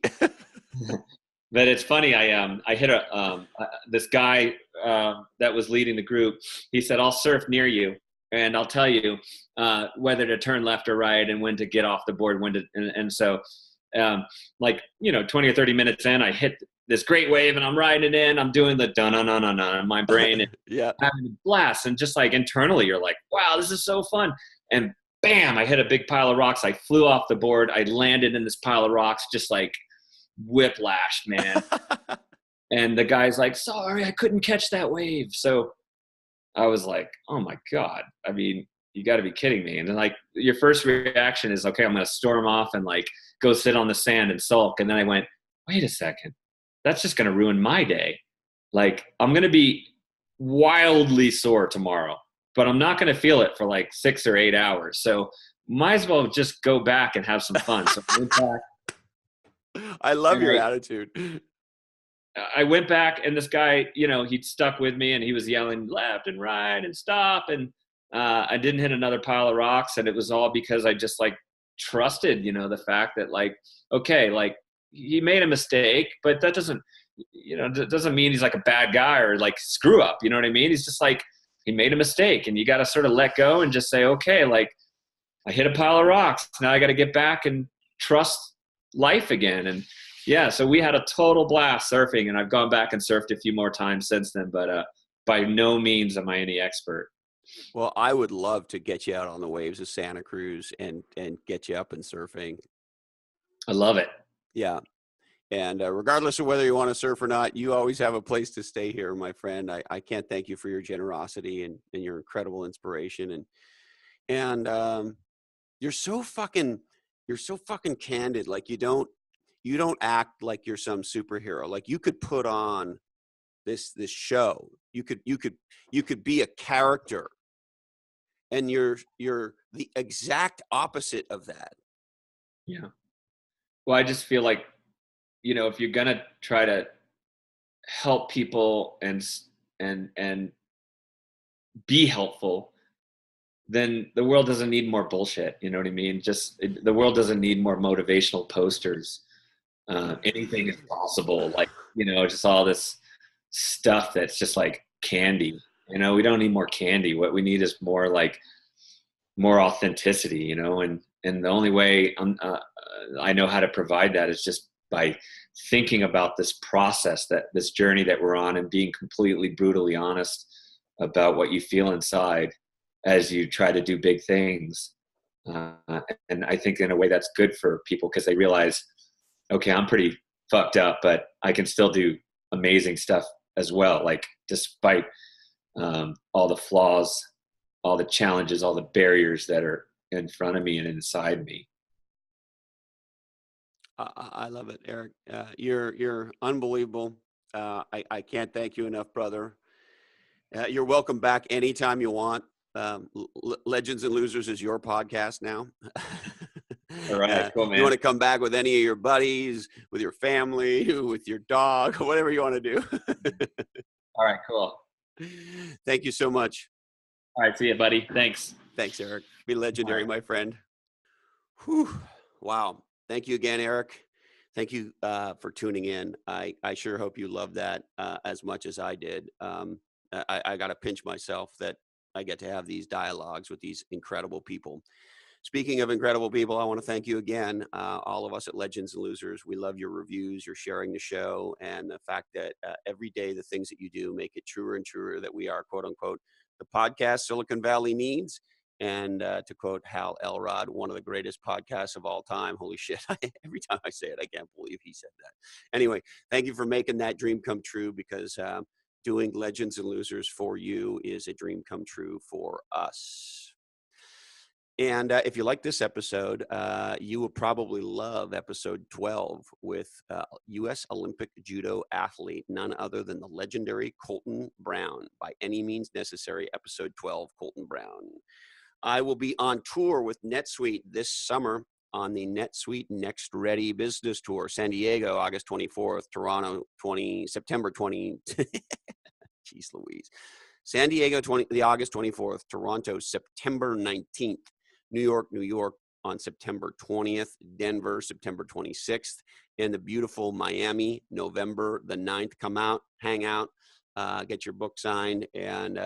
But it's funny. I hit this guy that was leading the group. He said, "I'll surf near you, and I'll tell you whether to turn left or right, and when to get off the board, when to." And so, 20 or 30 minutes in, I hit this great wave, and I'm riding it in. I'm doing the dun-dun-dun-dun-dun in my brain, and having a blast. And just like internally, you're like, "Wow, this is so fun!" And bam! I hit a big pile of rocks. I flew off the board. I landed in this pile of rocks, just like whiplashed, man. And the guy's like, "Sorry, I couldn't catch that wave." So I was like, oh my God, I mean, you got to be kidding me. And then like your first reaction is, okay, I'm going to storm off and like go sit on the sand and sulk. And then I went, wait a second, that's just going to ruin my day. Like I'm going to be wildly sore tomorrow, but I'm not going to feel it for like 6 or 8 hours. So might as well just go back and have some fun. So I went back. I love your attitude. I went back, and this guy, he'd stuck with me, and he was yelling left and right and stop. And I didn't hit another pile of rocks, and it was all because I just like trusted, the fact that like, okay, like he made a mistake, but that doesn't mean he's like a bad guy or like screw up. You know what I mean? He's just like, he made a mistake, and you got to sort of let go and just say, okay, like I hit a pile of rocks. Now I got to get back and trust life again. And yeah, so we had a total blast surfing, and I've gone back and surfed a few more times since then, but by no means am I any expert. Well, I would love to get you out on the waves of Santa Cruz and get you up and surfing. I love it. Yeah. And regardless of whether you want to surf or not, you always have a place to stay here, my friend. I can't thank you for your generosity and your incredible inspiration. And you're so fucking candid. Like you don't act like you're some superhero. Like you could put on this show. You could be a character And you're the exact opposite of that. Yeah. Well, I just feel like, if you're going to try to help people and be helpful, then the world doesn't need more bullshit. You know what I mean? The world doesn't need more motivational posters. Anything is possible. Like, just all this stuff that's just like candy. We don't need more candy. What we need is more authenticity, and the only way I know how to provide that is just by thinking about this process, this journey that we're on, and being completely brutally honest about what you feel inside as you try to do big things. And I think in a way that's good for people, because they realize, okay, I'm pretty fucked up, but I can still do amazing stuff as well. Like, despite all the flaws, all the challenges, all the barriers that are in front of me and inside me. I love it, Erik. You're unbelievable. I can't thank you enough, brother. You're welcome back anytime you want. Legends and Losers is your podcast now. All right, cool, man. You want to come back with any of your buddies, with your family, with your dog, whatever you want to do. All right, cool. Thank you so much. All right, see you, buddy. Thanks. Thanks, Erik. Be legendary, my friend. Whew. Wow. Thank you again, Erik. Thank you for tuning in. I sure hope you loved that as much as I did. I got to pinch myself that I get to have these dialogues with these incredible people. Speaking of incredible people, I want to thank you again, all of us at Legends and Losers. We love your reviews, your sharing the show, and the fact that every day the things that you do make it truer and truer that we are, quote unquote, the podcast Silicon Valley needs. And to quote Hal Elrod, one of the greatest podcasts of all time. Holy shit. Every time I say it, I can't believe he said that. Anyway, thank you for making that dream come true, because doing Legends and Losers for you is a dream come true for us. And if you like this episode, you will probably love episode 12 with U.S. Olympic judo athlete, none other than the legendary Colton Brown. By any means necessary, episode 12, Colton Brown. I will be on tour with NetSuite this summer on the NetSuite Next Ready Business Tour, San Diego, August 24th, Toronto, September 20. Jeez Louise. San Diego, the August 24th, Toronto, September 19th, New York on September 20th, Denver, September 26th, and the beautiful Miami, November the 9th. Come out, hang out, get your book signed, and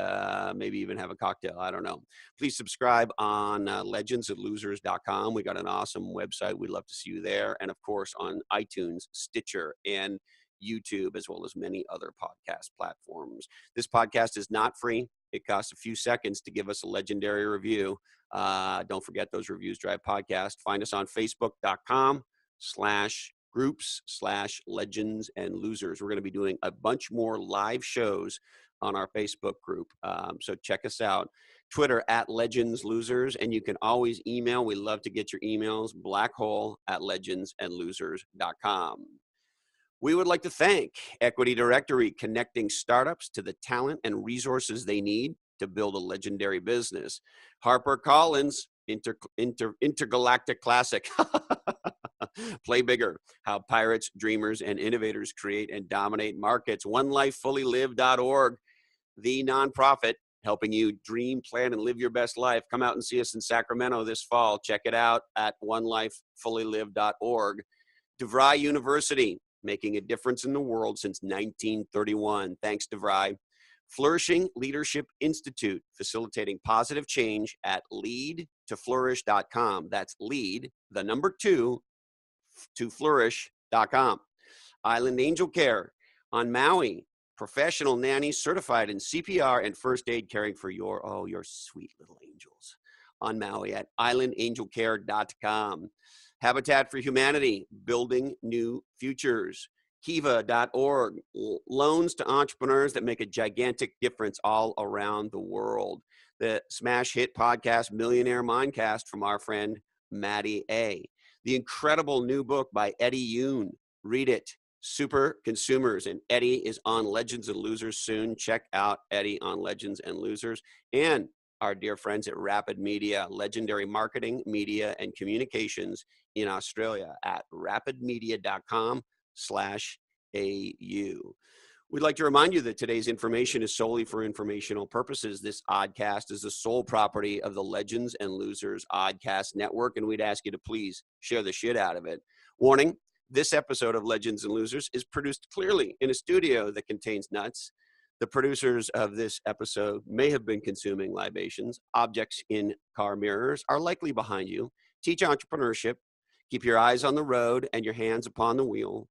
maybe even have a cocktail. I don't know. Please subscribe on legendsandlosers.com. We got an awesome website. We'd love to see you there. And of course, on iTunes, Stitcher, and YouTube, as well as many other podcast platforms. This podcast is not free. It costs a few seconds to give us a legendary review. Don't forget, those reviews drive podcast. Find us on facebook.com/groups/legends and losers. We're going to be doing a bunch more live shows on our Facebook group. So check us out. Twitter @Legends Losers, and you can always email. We love to get your emails, blackhole@legendsandlosers.com. We would like to thank Equity Directory, connecting startups to the talent and resources they need to build a legendary business. HarperCollins, Intergalactic Classic. Play bigger. How pirates, dreamers, and innovators create and dominate markets. OneLifeFullyLive.org, the nonprofit helping you dream, plan, and live your best life. Come out and see us in Sacramento this fall. Check it out at OneLifeFullyLive.org. DeVry University, making a difference in the world since 1931. Thanks, DeVry. Flourishing Leadership Institute, facilitating positive change at leadtoflourish.com. That's lead, the number 2, to flourish.com. Island Angel Care on Maui, professional nannies certified in CPR and first aid, caring for your sweet little angels on Maui at islandangelcare.com. Habitat for Humanity, building new futures. Kiva.org, loans to entrepreneurs that make a gigantic difference all around the world. The smash hit podcast, Millionaire Mindcast, from our friend Maddie A. The incredible new book by Eddie Yoon. Read it. Super Consumers. And Eddie is on Legends and Losers soon. Check out Eddie on Legends and Losers. And our dear friends at Rapid Media, legendary marketing, media, and communications in Australia at rapidmedia.com/AU. We'd like to remind you that today's information is solely for informational purposes. This oddcast is the sole property of the Legends and Losers Oddcast Network, and we'd ask you to please share the shit out of it. Warning, this episode of Legends and Losers is produced clearly in a studio that contains nuts. The producers of this episode may have been consuming libations. Objects in car mirrors are likely behind you. Teach entrepreneurship. Keep your eyes on the road and your hands upon the wheel.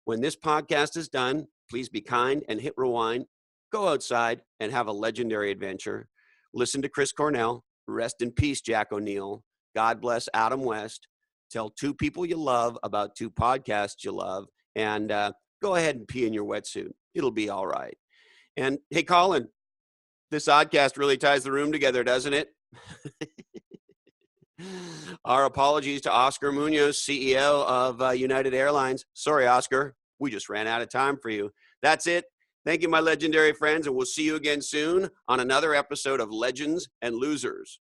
When this podcast is done, please be kind and hit rewind. Go outside and have a legendary adventure. Listen to Chris Cornell. Rest in peace, Jack O'Neill. God bless Adam West. Tell 2 people you love about 2 podcasts you love. And go ahead and pee in your wetsuit. It'll be all right. And hey, Colin, this oddcast really ties the room together, doesn't it? Our apologies to Oscar Munoz, CEO of United Airlines. Sorry, Oscar. We just ran out of time for you. That's it. Thank you, my legendary friends, and we'll see you again soon on another episode of Legends and Losers.